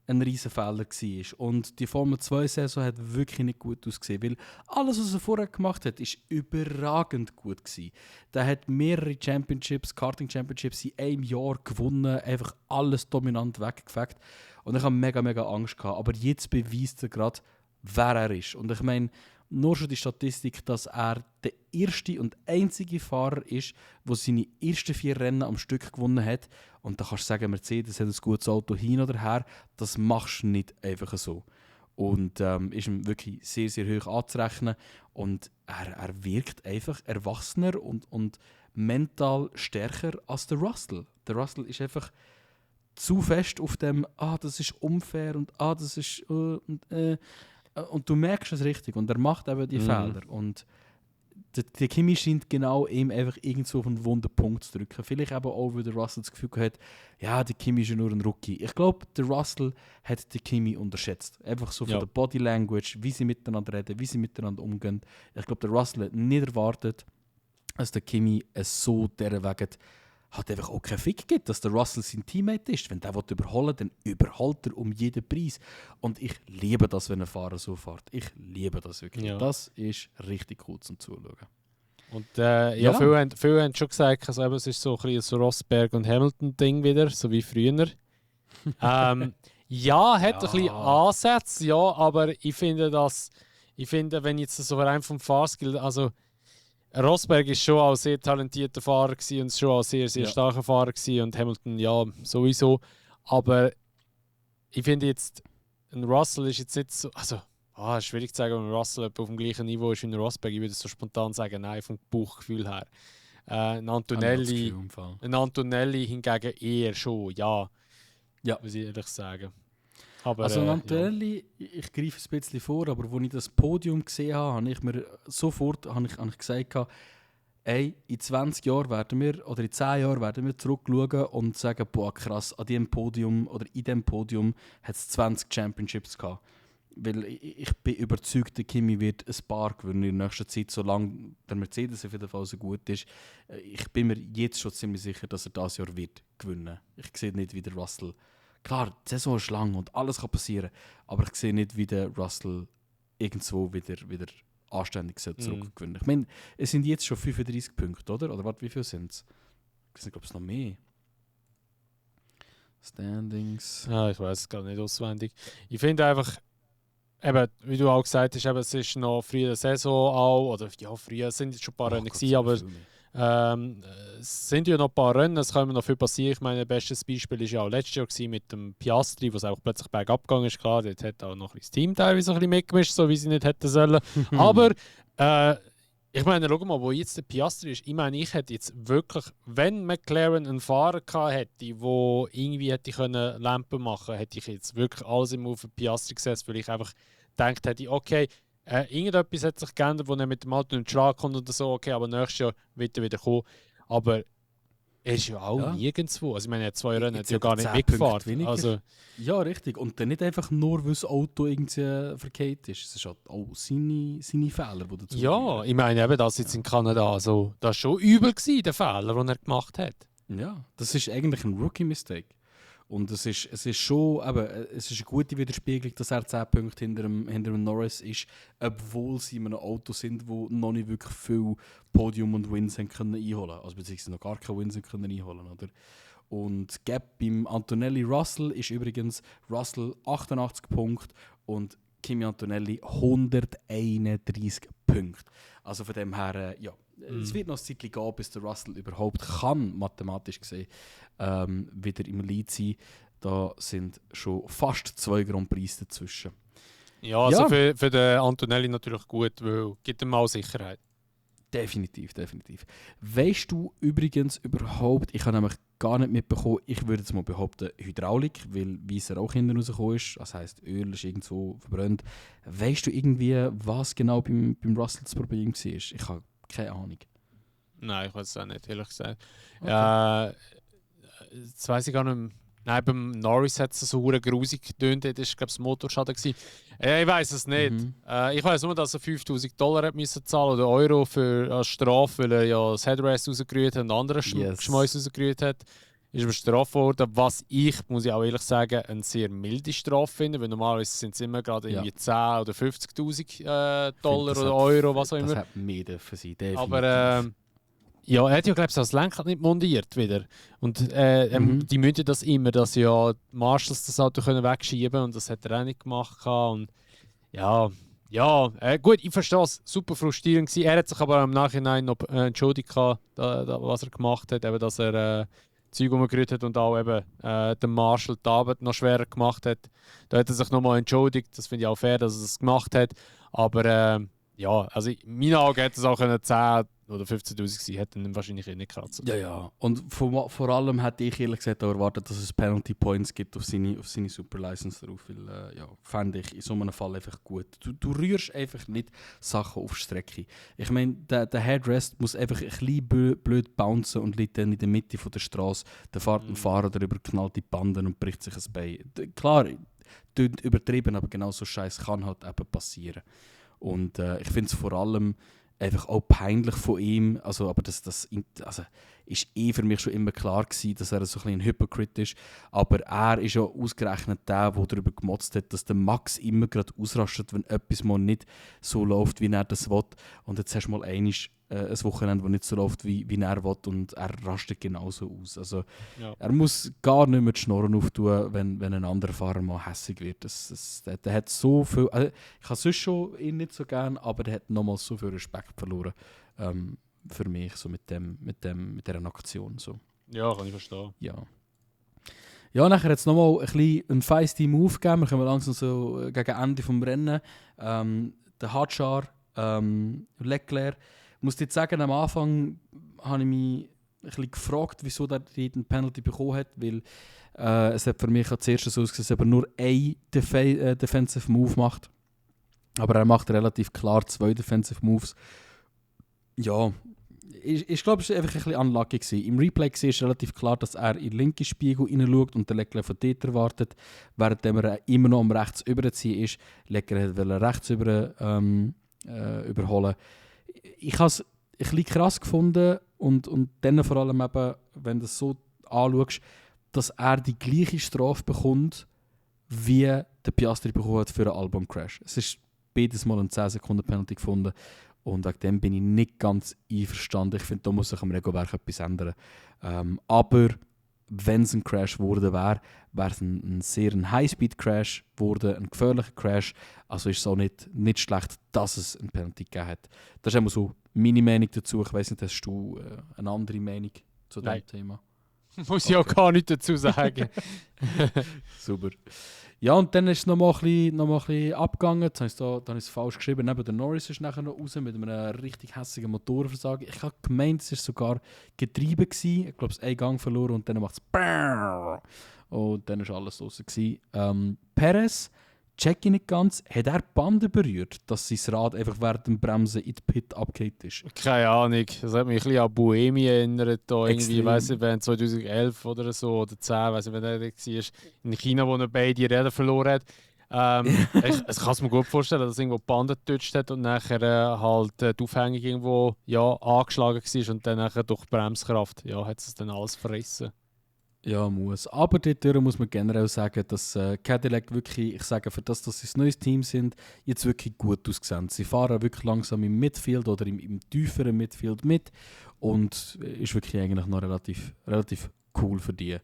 [SPEAKER 1] ein riesen Fehler war. Und die Formel 2-Saison hat wirklich nicht gut ausgesehen, weil alles, was er vorher gemacht hat, ist überragend gut gewesen. Der hat mehrere Championships, Karting Championships in einem Jahr gewonnen, einfach alles dominant weggefegt. Und ich habe mega, mega Angst gehabt. Aber jetzt beweist er gerade, wer er ist. Und ich meine, nur schon die Statistik, dass er der erste und einzige Fahrer ist, der seine ersten 4 Rennen am Stück gewonnen hat. Und da kannst du sagen, Mercedes hat ein gutes Auto hin oder her. Das machst du nicht einfach so. Und ist ihm wirklich sehr, sehr hoch anzurechnen. Und er wirkt einfach erwachsener und mental stärker als der Russell. Der Russell ist einfach zu fest auf dem, das ist unfair und das ist und du merkst es richtig und er macht eben die Fehler und der Kimi scheint genau ihm einfach irgendwo auf einen wunden Punkt zu drücken. Vielleicht eben auch, weil der Russell das Gefühl hat, ja, der Kimi ist ja nur ein Rookie. Ich glaube, der Russell hat den Kimi unterschätzt. Einfach so von der Body Language, wie sie miteinander reden, wie sie miteinander umgehen. Ich glaube, der Russell hat nicht erwartet, dass der Kimi es so dieser Weg hat einfach auch keinen Fick gibt, dass der Russell sein Teammate ist. Wenn der überholen will, dann überholt er um jeden Preis. Und ich liebe das, wenn ein Fahrer so fährt. Ich liebe das wirklich. Ja. Das ist richtig cool zum Zuschauen.
[SPEAKER 2] Und viele haben schon gesagt, also es ist so ein bisschen ein Rosberg- und Hamilton-Ding wieder, so wie früher. Hat ein bisschen Ansätze, aber ich finde, wenn jetzt so rein vom Fahrskill, also Rosberg ist schon ein sehr talentierter Fahrer und schon ein sehr, sehr starker Fahrer und Hamilton sowieso. Aber ich finde jetzt, ein Russell ist jetzt nicht so, also schwierig zu sagen, ob ein Russell auf dem gleichen Niveau ist wie ein Rosberg. Ich würde so spontan sagen, nein, vom Bauchgefühl her. Ein Antonelli hingegen eher schon, ja. Muss ich ehrlich sagen. Aber,
[SPEAKER 1] also Antonelli, ich greife ein bisschen vor, aber als ich das Podium gesehen habe, habe ich mir sofort gesagt, ey, in 20 Jahren oder in 10 Jahren werden wir zurückschauen und sagen, boah krass, an diesem Podium oder in diesem Podium hat es 20 Championships gehabt. Weil ich bin überzeugt, der Kimi wird ein paar gewinnen in der nächsten Zeit, solange der Mercedes auf jeden Fall so gut ist. Ich bin mir jetzt schon ziemlich sicher, dass er dieses Jahr wird gewinnen. Ich sehe nicht, wie der Russell. Klar, die Saison ist lang und alles kann passieren, aber ich sehe nicht, wie der Russell irgendwo wieder anständig zurückgewinnen. Ich meine, es sind jetzt schon 35 Punkte, oder? Oder warte, wie viel sind es? Ich glaube, es noch mehr. Standings.
[SPEAKER 2] Ja, ich weiß es gar nicht auswendig. Ich finde einfach, eben, wie du auch gesagt hast, es ist noch früh in der Saison auch, oder früher sind jetzt schon ein paar Rennen gewesen, aber es sind ja noch ein paar Rennen, es kann noch viel passieren. Ich meine, das beste Beispiel war ja auch letztes Jahr mit dem Piastri, wo es auch plötzlich bergab gegangen ist. Klar, dort hat auch noch das Team teilweise ein bisschen mitgemischt, so wie sie nicht hätten sollen. Aber ich meine, schau mal, wo jetzt der Piastri ist. Ich meine, ich hätte jetzt wirklich, wenn McLaren einen Fahrer gehabt hätte, der irgendwie hätte können Lampen machen können, hätte ich jetzt wirklich alles immer auf den Piastri gesetzt, weil ich einfach gedacht hätte, okay, irgendetwas hat sich geändert, wo er mit dem Auto nicht Schlag kommt oder so, okay, aber nächstes Jahr wird er wieder kommen. Aber er ist ja auch nirgendwo. Also ich meine, er hat 2 Rennen ja gar nicht mitgefahren. Also,
[SPEAKER 1] ja, richtig. Und dann nicht einfach nur, weil das Auto irgendwie verkehrt ist. Es ist halt auch seine Fehler, die dazu
[SPEAKER 2] führen. Ich meine eben, das jetzt in Kanada, also, das war schon übel gewesen, der Fehler, den er gemacht hat.
[SPEAKER 1] Ja, das ist eigentlich ein Rookie-Mistake. Und es ist schon, es ist eine gute Widerspiegelung, dass er 10 Punkte hinter dem Norris ist, obwohl sie in einem Auto sind, wo noch nicht wirklich viel Podium und Wins können einholen, also beziehungsweise noch gar keine Wins können einholen, oder? Und Gap beim Antonelli Russell ist übrigens Russell 88 Punkte und Kimi Antonelli 131 Punkte. Also von dem her, es wird noch ein Zeit gehen, bis der Russell überhaupt kann, mathematisch gesehen, wieder im Lead sein. Da sind schon fast 2 Grand Prix dazwischen.
[SPEAKER 2] Ja, also für den Antonelli natürlich gut, weil es gibt ihm auch Sicherheit.
[SPEAKER 1] Definitiv. Weißt du übrigens überhaupt, ich habe nämlich gar nicht mitbekommen. Ich würde jetzt mal behaupten, Hydraulik, weil weißer Rauch hinten rausgekommen ist. Das heisst, Öl ist irgendwo verbrannt. Weißt du irgendwie, was genau beim Russell das Problem war? Ich habe keine Ahnung.
[SPEAKER 2] Nein, ich weiß es auch nicht, ehrlich gesagt.
[SPEAKER 1] Okay.
[SPEAKER 2] Das weiss ich gar nicht mehr. Nein, beim Norris hat es so grusig getönt. Das war, glaube ich, das Motorschaden. Ich weiß es nicht. Ich weiß nur, dass er $5.000 hat müssen zahlen oder Euro für, als Strafe, weil er ja das Headrest rausgerührt hat und andere Schmeiß rausgerührt hat. Ist ihm bestraft worden. Was ich, muss ich auch ehrlich sagen, eine sehr milde Strafe finde. Weil normalerweise sind es immer gerade irgendwie 10 oder $50.000 oder Euro, was auch immer.
[SPEAKER 1] Das hat mehr für sie, definitiv.
[SPEAKER 2] Aber ja, er hat ja, glaube ich, das Lenkrad nicht montiert wieder. Und die müssen das immer, dass ja die Marshals das Auto können wegschieben und das hat er auch nicht gemacht. Und gut, ich verstehe es, super frustrierend gewesen. Er hat sich aber im Nachhinein noch entschuldigt, was er gemacht hat, eben, dass er Zeug umgerührt hat und auch eben dem Marshal die Arbeit noch schwerer gemacht hat. Da hat er sich nochmal entschuldigt, das finde ich auch fair, dass er das gemacht hat. Aber also in meinen Augen hätte es auch 10 oder 15'000 sein, hätte ihn wahrscheinlich nicht kratzen.
[SPEAKER 1] Ja. Und vor allem hätte ich ehrlich gesagt auch erwartet, dass es Penalty Points gibt auf seine Super License drauf. Weil, fände ich in so einem Fall einfach gut. Du rührst einfach nicht Sachen auf Strecke. Ich meine, der Headrest muss einfach ein bisschen blöd bouncen und liegt dann in der Mitte der Straße. Der fährt ein Fahrer darüber, knallt die Banden und bricht sich ein Bein. Klar, übertrieben, aber genau so Scheiß kann halt eben passieren. Und ich finde es vor allem einfach auch peinlich von ihm. Aber das ist für mich schon immer klar gewesen, dass er so ein Hypocrite ist. Aber er ist ja ausgerechnet der darüber gemotzt hat, dass der Max immer gerade ausrastet, wenn etwas mal nicht so läuft, wie er das will. Und jetzt hast du mal ein Wochenende, das nicht so läuft, wie er will. Und er rastet genauso aus. Also, er muss gar nicht mehr die Schnorren auftun, wenn ein anderer Fahrer mal hässig wird. Der hat so viel... Also, ich habe sonst schon ihn nicht so gern, aber er hat nochmals so viel Respekt verloren. Für mich, so mit dieser Aktion. So.
[SPEAKER 2] Ja, kann ich verstehen.
[SPEAKER 1] Ja, nachher hat es nochmal einen feisty Move gegeben. Wir kommen langsam so gegen Ende des Rennen. Der Hadjar, Leclerc. Ich muss dir sagen, am Anfang habe ich mich ein bisschen gefragt, wieso der einen Penalty bekommen hat, weil es hat für mich als erstes so ausgesehen, dass er nur ein Defensive Move macht. Aber er macht relativ klar 2 Defensive Moves. Ja, ich glaube, es war einfach ein bisschen unlucky gewesen. Im Replay ist relativ klar, dass er in den linken Spiegel hineinschaut und der Leclerc von dort erwartet, während er immer noch am rechts überziehen ist. Leclerc wollte rechts überholen. Ich habe es ein bisschen krass gefunden und dann vor allem eben, wenn du es so anschaust, dass er die gleiche Strafe bekommt, wie der Piastri bekommen hat für einen Albon-Crash. Es ist beides mal ein 10-Sekunden-Penalty gefunden. Und wegen dem bin ich nicht ganz einverstanden. Ich finde, da muss sich am Regelwerk etwas ändern. Aber wenn es ein Crash geworden wäre, wäre es ein sehr High-Speed-Crash geworden, ein gefährlicher Crash. Also ist es auch nicht schlecht, dass es einen Penalty gegeben hat. Das ist immer so meine Meinung dazu. Ich weiss nicht, hast du eine andere Meinung zu diesem Thema?
[SPEAKER 2] Muss ich auch gar nichts dazu sagen.
[SPEAKER 1] Super. Ja, und dann ist es noch mal ein bisschen abgegangen. Jetzt habe ich es falsch geschrieben. Neben der Norris ist nachher noch raus mit einem richtig hässigen Motorversagen. Ich habe gemeint, es war sogar Getriebe gewesen. Ich glaube, es einen Gang verloren und dann macht es und dann war alles raus. Perez, check ich nicht ganz, hat er die Bande berührt, dass sein Rad einfach während dem Bremsen in die Pit abgekehrt ist?
[SPEAKER 2] Keine Ahnung. Das hat mich ein bisschen an Buemi erinnert. Da irgendwie, ich weiss nicht, wenn 2011 oder so oder 10, weiß nicht, wenn er war, in China, wo er beide Räder verloren hat. Ich kann es mir gut vorstellen, dass er irgendwo die Bande getutscht hat und nachher halt die Aufhängung irgendwo angeschlagen war und dann nachher durch die Bremskraft hat es dann alles verrissen.
[SPEAKER 1] Ja, muss. Aber dort muss man generell sagen, dass Cadillac wirklich, ich sage, für das, dass sie ein neues Team sind, jetzt wirklich gut aussehen. Sie fahren wirklich langsam im Midfield oder im tieferen Midfield mit und ist wirklich eigentlich noch relativ cool für die.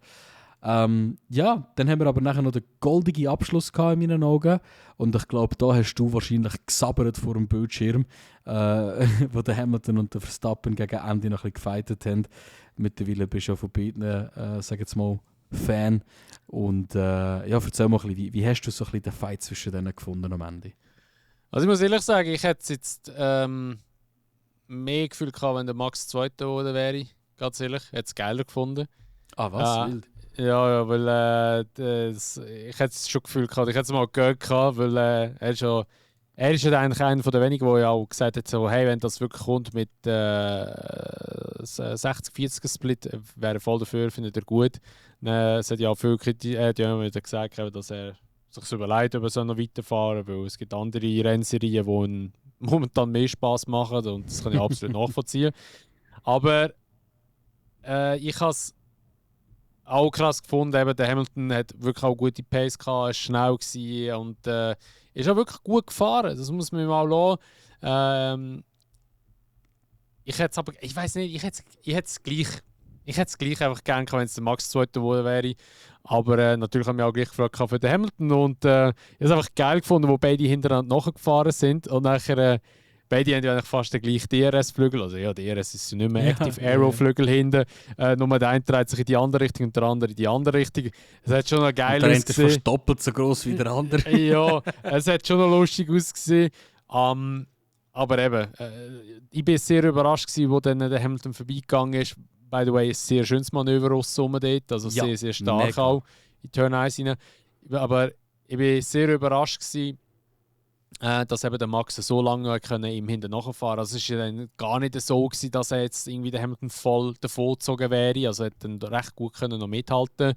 [SPEAKER 1] Dann haben wir aber nachher noch den goldigen Abschluss gehabt in meinen Augen und ich glaube, da hast du wahrscheinlich gesabbert vor dem Bildschirm, wo der Hamilton und der Verstappen gegen Ende noch ein bisschen gefightet haben. Mittlerweile bist du ja von beiden, sag jetzt mal, Fan. Und erzähl mal ein bisschen, wie hast du so ein bisschen den Fight zwischen denen gefunden am Ende?
[SPEAKER 2] Also ich muss ehrlich sagen, ich hätte es jetzt mehr Gefühl gehabt, wenn der Max Zweiter geworden wäre. Ganz ehrlich, ich hätte es geiler gefunden.
[SPEAKER 1] Ah, was? Wild.
[SPEAKER 2] Ja, weil ich hätte es schon gefühlt gehabt, ich hätte es mal gehört gehabt, weil er ist ja eigentlich einer von den wenigen, der ja auch gesagt hat, so, hey, wenn das wirklich kommt mit 60-40er-Split, wäre er voll dafür, findet er gut. Es hat ja auch viel die haben wieder gesagt, dass er sich so überlegt, ob er so noch weiterfahren soll, weil es gibt andere Rennserien, die ihm momentan mehr Spass machen und das kann ich absolut nachvollziehen. Aber ich habe es auch krass gefunden, eben, der Hamilton hat wirklich auch gute Pace gehabt, ist schnell gewesen und ist auch wirklich gut gefahren. Das muss man mal lassen. Ich hätte es aber, ich weiß nicht, ich hätte es gleich einfach gerne gehabt, wenn es der Max Zweiter geworden wäre. Aber natürlich haben wir auch gleich gefragt für den Hamilton und ich habe es einfach geil gefunden, wo beide hintereinander nachgefahren sind und nachher beide haben ja eigentlich fast den gleichen DRS-Flügel. Also ja, DRS ist nicht mehr Active Aero-Flügel hinten. Nur der eine dreht sich in die andere Richtung und der andere in die andere Richtung. Es hat schon noch geil
[SPEAKER 1] ausgesehen. Der eine ist fast doppelt so groß wie der andere.
[SPEAKER 2] Ja, es hat schon noch lustig ausgesehen. Aber eben, ich war sehr überrascht gewesen, wo dann der Hamilton vorbeigegangen ist. By the way, ein sehr schönes Manöver aussen dort. Also sehr, sehr stark mega. Auch in Turn 1 rein. Aber ich war sehr überrascht gewesen, dass eben der Max so lange ihm hinten nachfahren. Also es war dann gar nicht so gewesen, dass er jetzt irgendwie der Hamilton voll davon gezogen wäre. Also er hat dann recht gut können noch mithalten.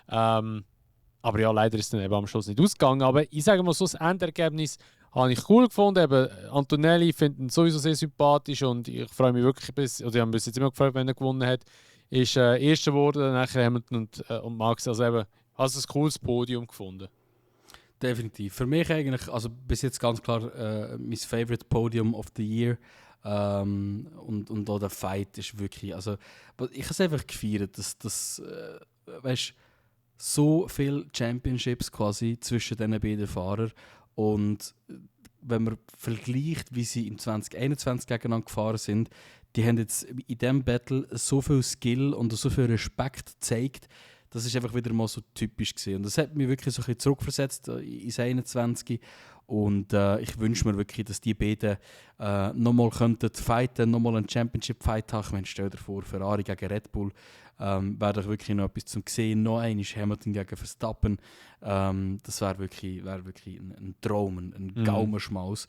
[SPEAKER 2] Aber ja, leider ist es dann eben am Schluss nicht ausgegangen. Aber ich sage mal so, das Endergebnis habe ich cool gefunden. Eben, Antonelli finde ihn sowieso sehr sympathisch und ich freue mich wirklich, ich habe mich bis jetzt immer gefreut, wenn er gewonnen hat. Ist Erster geworden, nachher Hamilton und Max. Also eben, hast ein cooles Podium gefunden.
[SPEAKER 1] Definitiv. Für mich eigentlich, also bis jetzt ganz klar mein Favorite Podium of the Year. Und auch der Fight ist wirklich, also ich habe es einfach gefeiert, dass weißt, so viele Championships quasi zwischen diesen beiden Fahrern und wenn man vergleicht, wie sie im 2021 gegeneinander gefahren sind, die haben jetzt in diesem Battle so viel Skill und so viel Respekt gezeigt. Das ist einfach wieder mal so typisch gewesen. Und das hat mich wirklich so ein bisschen zurückversetzt ins 21. Und ich wünsche mir wirklich, dass die beiden nochmal fighten, nochmal einen Championship-Fight haben. Ich meine, stell dir vor, Ferrari gegen Red Bull wäre doch wirklich noch etwas zum Sehen. Noch einmal Hamilton gegen Verstappen. Das wäre wirklich ein Traum, ein Gaumenschmaus.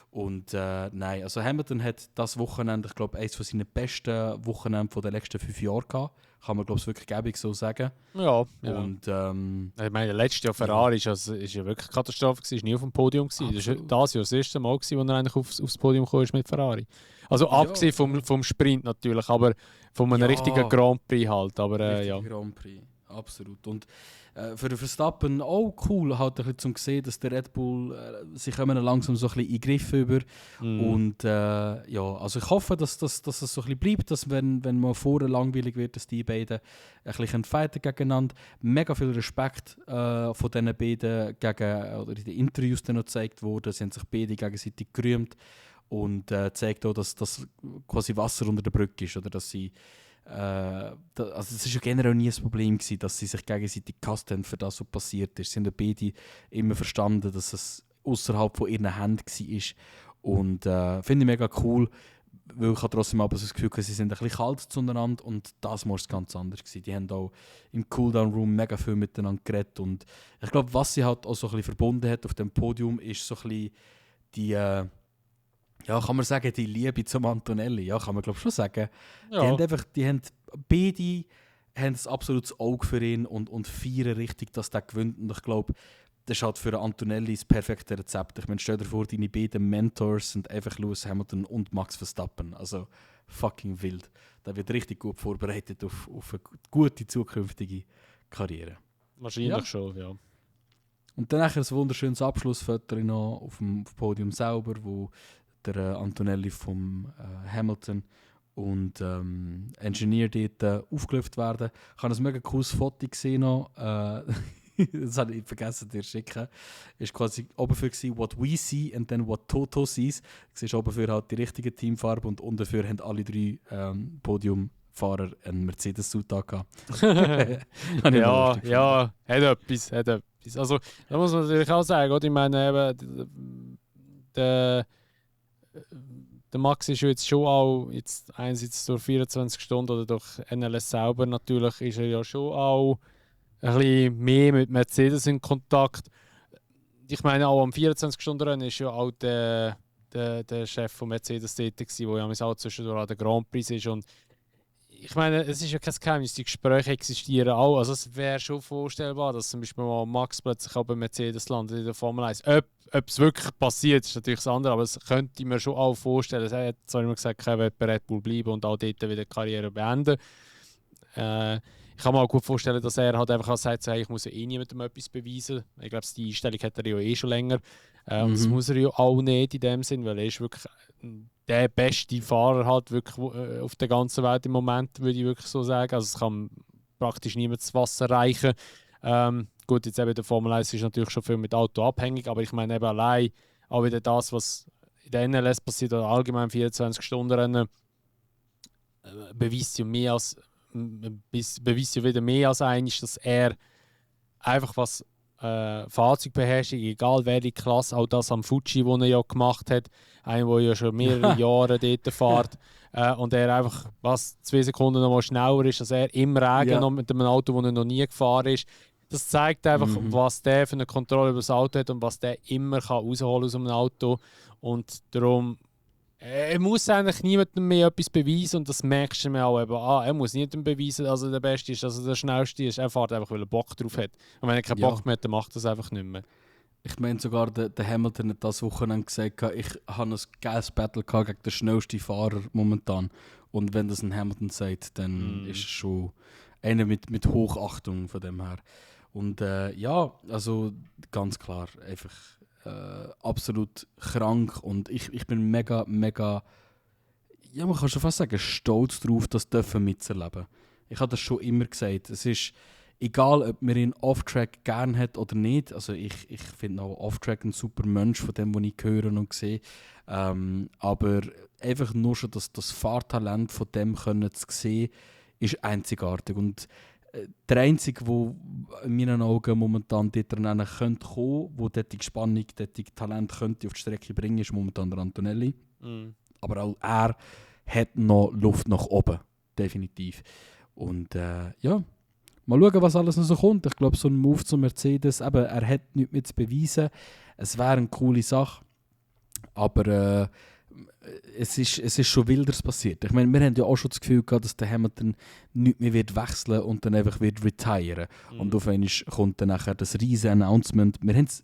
[SPEAKER 1] Und nein, also Hamilton hat das Wochenende, ich glaube, eines von seinen besten Wochenenden der letzten 5 Jahre gehabt. Kann man, glaube ich, wirklich gäbig so sagen.
[SPEAKER 2] Ja.
[SPEAKER 1] Und,
[SPEAKER 2] ich meine, letztes Jahr Ferrari ist ja wirklich Katastrophe gewesen, ist nie auf dem Podium gewesen. Das war das Jahr das erste Mal gewesen, wo er eigentlich aufs Podium kam mit Ferrari. Also abgesehen vom Sprint natürlich, aber von einem richtigen Grand Prix halt. Aber ja.
[SPEAKER 1] Grand Prix, absolut. Und für den Verstappen auch cool, halt ein bisschen zum sehen, dass der Red Bull sich langsam so ein bisschen in den Griff über. Und ja, also ich hoffe, dass es so ein bisschen bleibt, dass wenn man vorher langweilig wird, dass die beiden ein bisschen fighten gegeneinander. Mega viel Respekt von diesen beiden oder in den Interviews dann noch gezeigt wurde. Sie haben sich beide gegenseitig gerühmt und zeigt auch, dass das quasi Wasser unter der Brücke ist, oder dass sie also es war ja generell nie ein Problem gewesen, dass sie sich gegenseitig gehasst haben, für das, was passiert ist. Sie haben ja beide immer verstanden, dass es außerhalb von ihren Händen war. Und finde ich mega cool, weil ich trotzdem aber das Gefühl hatte, sie sind ein bisschen kalt zueinander und das war ganz anders gewesen. Die haben auch im Cooldown-Room mega viel miteinander geredet und ich glaube, was sie halt auch so ein bisschen verbunden hat auf dem Podium, ist so ein bisschen die ja, kann man sagen, die Liebe zum Antonelli, ja, kann man glaube schon sagen. Ja. Beide haben ein absolutes Auge für ihn und feiern richtig, dass der gewinnt. Und ich glaube, das ist halt für Antonelli das perfekte Rezept. Ich meine, stell dir vor, deine beiden Mentors sind einfach Lewis Hamilton und Max Verstappen. Also fucking wild. Der wird richtig gut vorbereitet auf eine gute zukünftige Karriere.
[SPEAKER 2] Wahrscheinlich schon, ja.
[SPEAKER 1] Und dann ein wunderschönes Abschlussfoto noch auf dem Podium selber, wo der Antonelli vom Hamilton und Engineer dort aufgelöst werden. Ich habe ein mega cooles Foto gesehen noch. Das habe ich vergessen dir zu schicken. Es war quasi oben für «What we see» and then «What Toto sees». Du siehst oben für halt die richtige Teamfarbe und unten für haben alle 3 Podiumfahrer einen Mercedes-Suit gehabt.
[SPEAKER 2] ja, hat etwas. Also, da muss man natürlich auch sagen, oder? Ich meine, eben, der der Max ist ja jetzt schon auch, jetzt einerseits durch 24 Stunden oder durch NLS selber natürlich, ist er ja schon auch ein bisschen mehr mit Mercedes in Kontakt. Ich meine, auch am 24-Stunden-Rennen ist ja auch der Chef von Mercedes dort gewesen, der ja auch zwischendurch an der Grand Prix ist. Und ich meine, es ist ja kein Geheimnis, die Gespräche existieren auch. Also es wäre schon vorstellbar, dass zum Beispiel mal Max plötzlich auch bei Mercedes landet in der Formel 1. Ob es wirklich passiert, ist natürlich das andere, aber es könnte ich mir schon auch vorstellen. Er hat zwar immer gesagt, er will bei Red Bull bleiben und auch dort wieder die Karriere beenden. Ich kann mir auch gut vorstellen, dass er halt einfach sagt, so, hey, ich muss ja eh niemandem etwas beweisen. Ich glaube, die Einstellung hat er ja eh schon länger. Und das muss er ja auch nicht in dem Sinn, weil er ist wirklich der beste Fahrer halt wirklich auf der ganzen Welt im Moment, würde ich wirklich so sagen. Also es kann praktisch niemand das Wasser reichen. Gut, jetzt eben der Formel 1 ist natürlich schon viel mit Auto abhängig, aber ich meine eben allein auch wieder das, was in der NLS passiert oder allgemein 24-Stunden-Rennen, beweist ja wieder mehr als eines, dass er einfach was Fahrzeugbeherrschung, egal welche Klasse, auch das am Fuji, das er ja gemacht hat, einer, der ja schon mehrere Jahre dort fährt, und er einfach 2 Sekunden noch mal schneller ist als er im Regen noch mit einem Auto, das er noch nie gefahren ist. Das zeigt einfach, was der für eine Kontrolle über das Auto hat und was der immer rausholen kann aus einem Auto. Und darum er muss eigentlich niemandem mehr etwas beweisen und das merkst du mir auch eben an. Er muss niemandem beweisen, dass er der Beste ist, dass er der Schnellste ist. Er fährt einfach, weil er Bock drauf hat. Und wenn er keinen Bock mehr hat, dann macht er es einfach nicht mehr.
[SPEAKER 1] Ich meine sogar, der Hamilton hat das Wochenende gesagt, ich habe ein geiles Battle gegen den schnellsten Fahrer momentan. Und wenn das ein Hamilton sagt, dann ist es schon einer mit Hochachtung von dem her. Und also ganz klar, einfach absolut krank und ich bin mega, ja, man kann schon fast sagen, stolz darauf, das mitzuerleben. Ich habe das schon immer gesagt. Es ist egal, ob man ihn Off-Track gern hat oder nicht. Also ich finde auch Off-Track ein super Mensch, von dem, was ich höre und sehe. Aber einfach nur schon das Fahrtalent von dem können zu sehen, ist einzigartig. Und der Einzige, der in meinen Augen momentan dort kommen könnte, der dort die Spannung, dort die Talent könnte auf die Strecke bringen, ist momentan der Antonelli. Aber auch er hat noch Luft nach oben, definitiv. Und mal schauen, was alles noch so kommt. Ich glaube, so ein Move zu Mercedes, eben, er hat nichts mehr zu beweisen. Es wäre eine coole Sache, aber es ist schon Wilderes passiert. Ich meine, wir haben ja auch schon das Gefühl gehabt, dass der Hamilton nicht mehr wird wechseln und dann einfach wird retiren. Und auf einmal kommt dann nachher das riesige Announcement. Wir haben es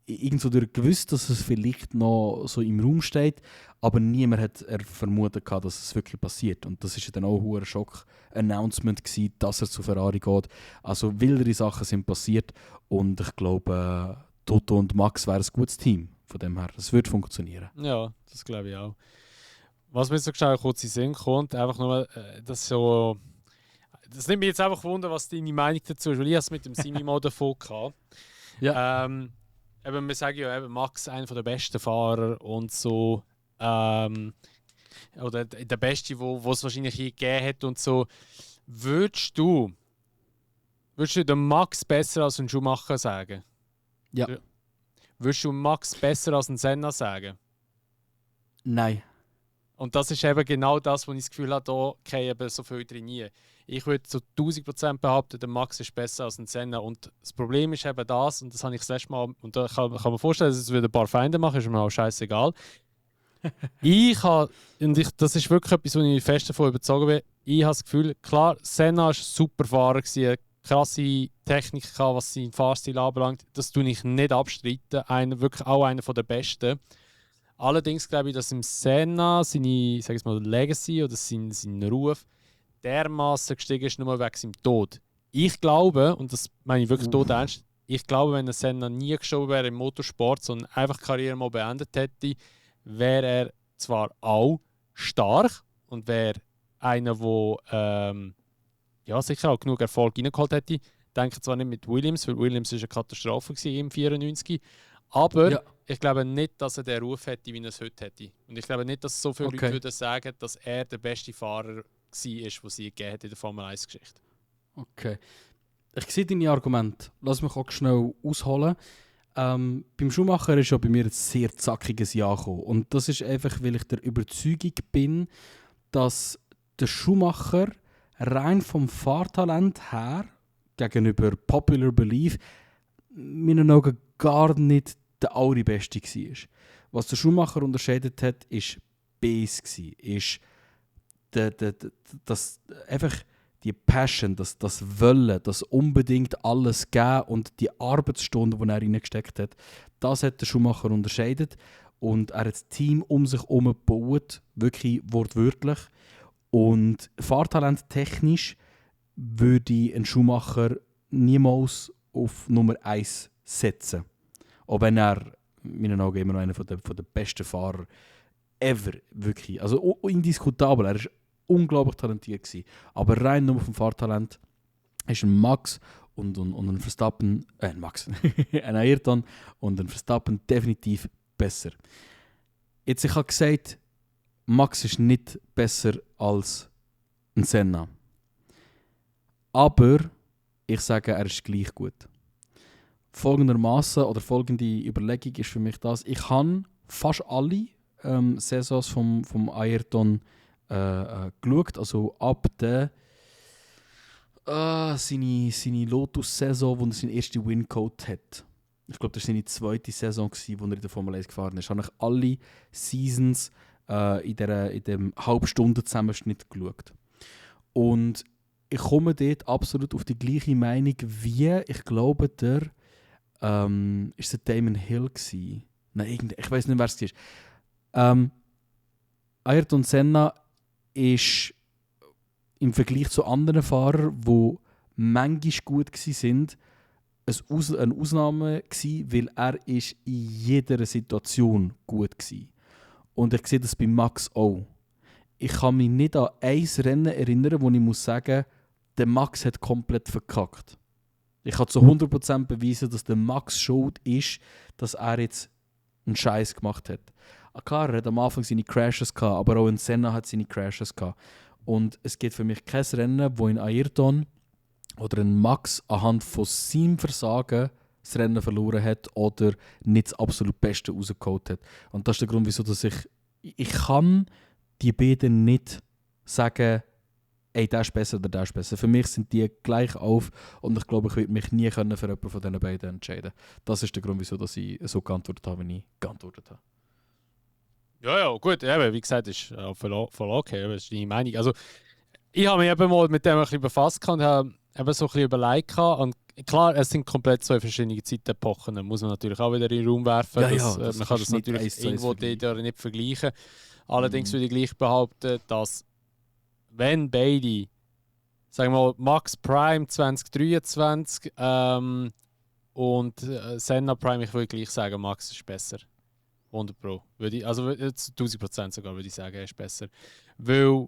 [SPEAKER 1] irgendwo gewusst, dass es vielleicht noch so im Raum steht, aber niemand hat vermutet gehabt, dass es wirklich passiert. Und das war dann auch ein hoher Schock-Announcement gewesen, dass er zu Ferrari geht. Also wildere Sachen sind passiert und ich glaube, Toto und Max wären ein gutes Team. Von dem her, das wird funktionieren.
[SPEAKER 2] Ja, das glaube ich auch. Was mir so schnell kurz in den Sinn kommt, einfach nur, das nimmt mich jetzt einfach wunder, was deine Meinung dazu ist, weil ich es mit dem Simi-Mo davon hatte.
[SPEAKER 1] Ja.
[SPEAKER 2] Eben, wir sagen ja eben, Max einer der besten Fahrer und so, oder der Beste, wo es wahrscheinlich je gegeben hat und so. Würdest du den Max besser als einen Schumacher sagen?
[SPEAKER 1] Ja.
[SPEAKER 2] Würdest du Max besser als einen Senna sagen?
[SPEAKER 1] Nein.
[SPEAKER 2] Und das ist eben genau das, wo ich das Gefühl habe, da gehen eben so viel drin. Ich würde zu 1000% behaupten, der Max ist besser als ein Senna. Und das Problem ist eben das, und das habe ich das letzte Mal, und da kann man vorstellen, dass es wieder ein paar Feinde machen, ist mir auch scheißegal. Das ist wirklich etwas, wo ich fest davon überzeugt bin. Ich habe das Gefühl, klar, Senna war ein super Fahrer, krasse Technik gehabt, was seinen Fahrstil anbelangt. Das tue ich nicht abstreiten. Wirklich auch einer der besten. Allerdings glaube ich, dass im Senna seine, sag ich mal, Legacy oder sein Ruf dermaßen gestiegen ist, nur wegen seinem Tod. Ich glaube, und das meine ich wirklich tot ernst, ich glaube, wenn der Senna nie gestorben wäre im Motorsport, sondern einfach die Karriere mal beendet hätte, wäre er zwar auch stark und wäre einer, der sicher auch genug Erfolg reingeholt hätte. Ich denke zwar nicht mit Williams, weil Williams war eine Katastrophe im 94, aber ich glaube nicht, dass er den Ruf hätte, wie er es heute hätte. Und ich glaube nicht, dass so viele Leute würden sagen, dass er der beste Fahrer war, den sie gegeben hat in der Formel 1-Geschichte.
[SPEAKER 1] Okay. Ich sehe deine Argumente. Lass mich auch schnell ausholen. beim Schumacher ist ja bei mir ein sehr zackiges Jahr gekommen. Und das ist einfach, weil ich der Überzeugung bin, dass der Schumacher rein vom Fahrtalent her gegenüber Popular Belief in meinen Augen gar nicht der allerbeste war. Was der Schumacher unterscheidet hat, ist Base gsi, ist das einfach die Passion, das Wollen, das unbedingt alles geben und die Arbeitsstunden, die er reingesteckt hat, das hat der Schumacher unterscheidet. Und er hat das Team um sich herum gebaut, wirklich wortwörtlich. Und Fahrtalent technisch würde ich einen Schumacher niemals auf Nummer 1 setzen. Auch wenn er in meinen Augen immer noch einer der besten Fahrer ever, wirklich. Also indiskutabel, er war unglaublich talentiert gewesen. Aber rein nur vom Fahrtalent ist ein Max und ein Verstappen, ein Ayrton und ein Verstappen definitiv besser. Jetzt, ich habe gesagt, Max ist nicht besser als ein Senna. Aber ich sage, er ist gleich gut. Folgendermaßen oder folgende Überlegung ist für mich das: Ich habe fast alle Saisons vom Ayrton geschaut, also ab der seine Lotus-Saison, wo er seinen ersten Win-Code hat. Ich glaube, das war seine zweite Saison, wo er in der Formel 1 gefahren ist. Ich habe alle Seasons in dem Halbstunden-Zusammenschnitt geschaut. Und ich komme dort absolut auf die gleiche Meinung wie, ich glaube, ist es Damon Hill gewesen? Nein, ich weiß nicht, wer es war. Ayrton Senna ist im Vergleich zu anderen Fahrern, die manchmal gut waren, eine Ausnahme gewesen, weil er ist in jeder Situation gut war. Und ich sehe das bei Max auch. Ich kann mich nicht an ein Rennen erinnern, wo ich muss sagen, der Max hat komplett verkackt. Ich kann zu 100% beweisen, dass der Max schuld ist, dass er jetzt einen Scheiß gemacht hat. Klar, er hat am Anfang seine Crashes gehabt, aber auch in Senna hat seine Crashes gehabt. Und es gibt für mich kein Rennen, wo ein Ayrton oder ein Max anhand von seinem Versagen das Rennen verloren hat oder nicht das absolut Beste rausgeholt hat. Und das ist der Grund, wieso dass ich kann die beiden nicht sagen, ey, der ist besser oder der ist besser. Für mich sind die gleich auf und ich glaube, ich würde mich nie für jemanden von diesen beiden entscheiden. Das ist der Grund, wieso dass ich so geantwortet habe, wie ich geantwortet habe.
[SPEAKER 2] Ja, gut, eben, wie gesagt, ist voll okay, das ist deine Meinung. Also, ich habe mich eben mal mit dem ein bisschen befasst und habe eben so ein bisschen überlegt. Und klar, es sind komplett zwei verschiedene Zeitepochen, da muss man natürlich auch wieder in den Raum werfen. Man kann das natürlich irgendwo dort nicht vergleichen. Allerdings würde ich gleich behaupten, dass wenn beide, sagen wir mal, Max Prime 2023 und Senna Prime, ich würde gleich sagen, Max ist besser. 100 Pro. Also 1000% sogar würde ich sagen, er ist besser. Weil,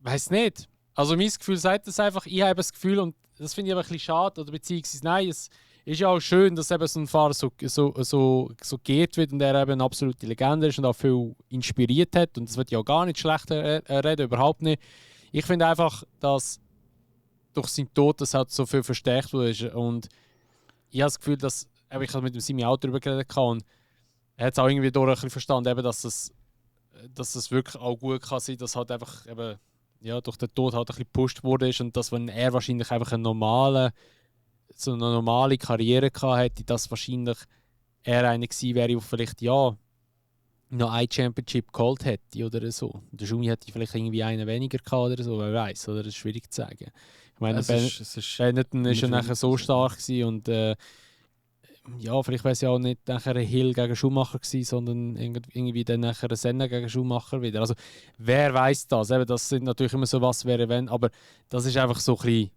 [SPEAKER 2] weiß nicht. Also mein Gefühl sagt das einfach, ich habe das Gefühl, und das finde ich aber ein bisschen schade, oder beziehungsweise nein, es ist ja auch schön, dass eben so ein Fahrer so geehrt wird und er eben eine absolute Legende ist und auch viel inspiriert hat. Und das wird ja auch gar nicht schlecht reden, überhaupt nicht. Ich finde einfach, dass durch seinen Tod das halt so viel verstärkt wurde. Und ich habe das Gefühl, dass ich habe mit dem Simi auch darüber geredet und er hat es auch irgendwie durch ein bisschen verstanden, eben, dass es wirklich auch gut kann sein, dass halt einfach eben, ja, durch den Tod halt ein bisschen gepusht wurde und dass, wenn er wahrscheinlich einfach eine normale Karriere gehabt hätte, dass wahrscheinlich er einer gewesen wäre, der vielleicht ja noch ein Championship geholt hätte oder so. Der Schumi hätte vielleicht irgendwie einen weniger gehabt oder so, wer weiß, oder? Das ist schwierig zu sagen. Ich meine, Benetton war ja nachher so stark gewesen und ja, vielleicht wäre es ja auch nicht nachher ein Hill gegen Schumacher gewesen, sondern irgendwie dann nachher ein Senna gegen Schumacher wieder. Also, wer weiß das? Eben, das sind natürlich immer so was wäre wenn, aber das ist einfach so ein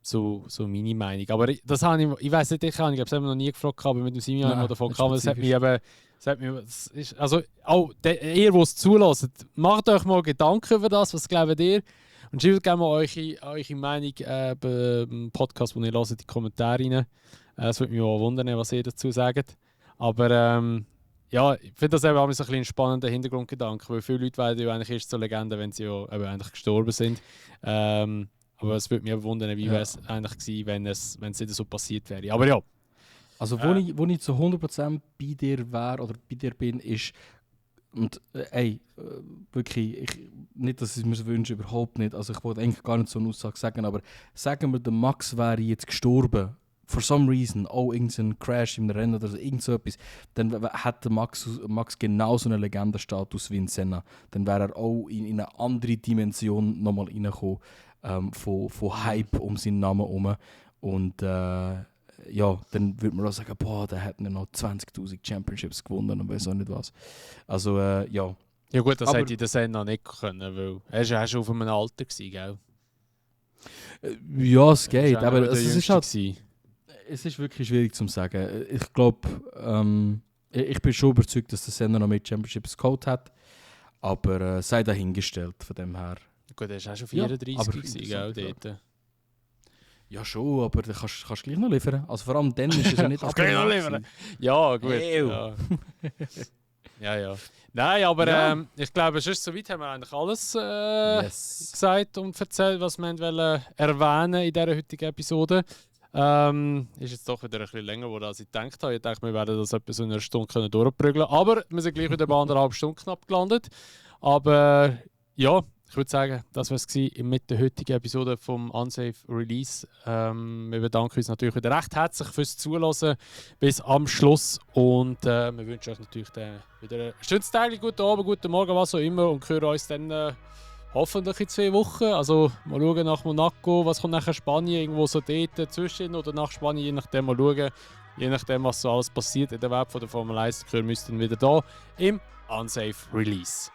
[SPEAKER 2] bisschen so meine Meinung. Aber das habe ich weiß nicht, ich habe es noch nie gefragt, aber mit dem Simeon davon kam, das hat mich eben, also auch ihr, die es zulässt, macht euch mal Gedanken über das, was glaubt ihr? Und schreibt gerne mal eure Meinung beim Podcast, den ihr hört, in die Kommentare rein. Es würde mich auch wundern, was ihr dazu sagt. Aber ja, ich finde das eben auch so ein spannender Hintergrundgedanke, weil viele Leute werden ja eigentlich erst zur Legende, wenn sie ja eben eigentlich gestorben sind. Aber es würde mich auch wundern, wie wäre es eigentlich gewesen, wenn es nicht so passiert wäre. Aber ja,
[SPEAKER 1] Also wo ich zu 100% bei dir wäre oder bei dir bin, ist und wirklich, nicht, dass ich es mir so wünsche, überhaupt nicht. Also ich wollte eigentlich gar nicht so eine Aussage sagen, aber sagen wir, der Max wäre jetzt gestorben, for some reason, auch irgendein Crash im Rennen oder so, irgend so etwas, dann hätte Max genauso einen Legendenstatus wie ein Senna. Dann wäre er auch in eine andere Dimension nochmal reingekommen, von Hype um seinen Namen herum. Und ja, dann würde man auch sagen, boah, der hat noch 20'000 Championships gewonnen und weiß auch nicht was. Also, ja.
[SPEAKER 2] Ja gut, das
[SPEAKER 1] Aber-
[SPEAKER 2] hätte ich der Senna nicht können, weil er war schon auf einem Alter, gell?
[SPEAKER 1] Ja, es geht,
[SPEAKER 2] Er war
[SPEAKER 1] aber
[SPEAKER 2] auch der
[SPEAKER 1] es ist
[SPEAKER 2] Jüngste
[SPEAKER 1] halt,
[SPEAKER 2] gewesen.
[SPEAKER 1] es ist wirklich schwierig zu sagen. Ich glaube, ich bin schon überzeugt, dass der Senna noch mehr Championships geholt hat, aber sei dahingestellt von dem her.
[SPEAKER 2] Gut, er war auch schon
[SPEAKER 1] Ja,
[SPEAKER 2] 34
[SPEAKER 1] aber
[SPEAKER 2] gewesen,
[SPEAKER 1] interessant,
[SPEAKER 2] gell, dort.
[SPEAKER 1] Ja schon, aber du kannst gleich noch liefern. Also vor allem dann ist es ja nicht
[SPEAKER 2] Kannst gleich noch
[SPEAKER 1] abnormal
[SPEAKER 2] liefern.
[SPEAKER 1] gewesen.
[SPEAKER 2] Ja, gut.
[SPEAKER 1] Ew.
[SPEAKER 2] Ja. Ja. Nein, aber
[SPEAKER 1] Ja.
[SPEAKER 2] ich glaube, sonst soweit haben wir eigentlich alles
[SPEAKER 1] Yes.
[SPEAKER 2] gesagt und erzählt, was wir wollen erwähnen in dieser heutigen Episode. Ist jetzt doch wieder ein bisschen länger geworden, als ich gedacht habe. Ich dachte, wir werden das etwa so in einer Stunde durchprügeln können. Aber wir sind gleich wieder bei 1,5 Stunden knapp gelandet. Aber ja, ich würde sagen, das war es mit der heutigen Episode vom Unsafe Release. Wir bedanken uns natürlich wieder recht herzlich fürs Zuhören bis am Schluss. Und wir wünschen euch natürlich wieder einen schönen Tag, guten Abend, guten Morgen, was auch immer. Und hören uns dann hoffentlich in 2 Wochen. Also mal schauen nach Monaco, was kommt nachher Spanien, irgendwo so dort dazwischen oder nach Spanien, je nachdem mal schauen. Je nachdem, was so alles passiert in der Welt von der Formel 1, hören wir uns dann wieder da im Unsafe Release.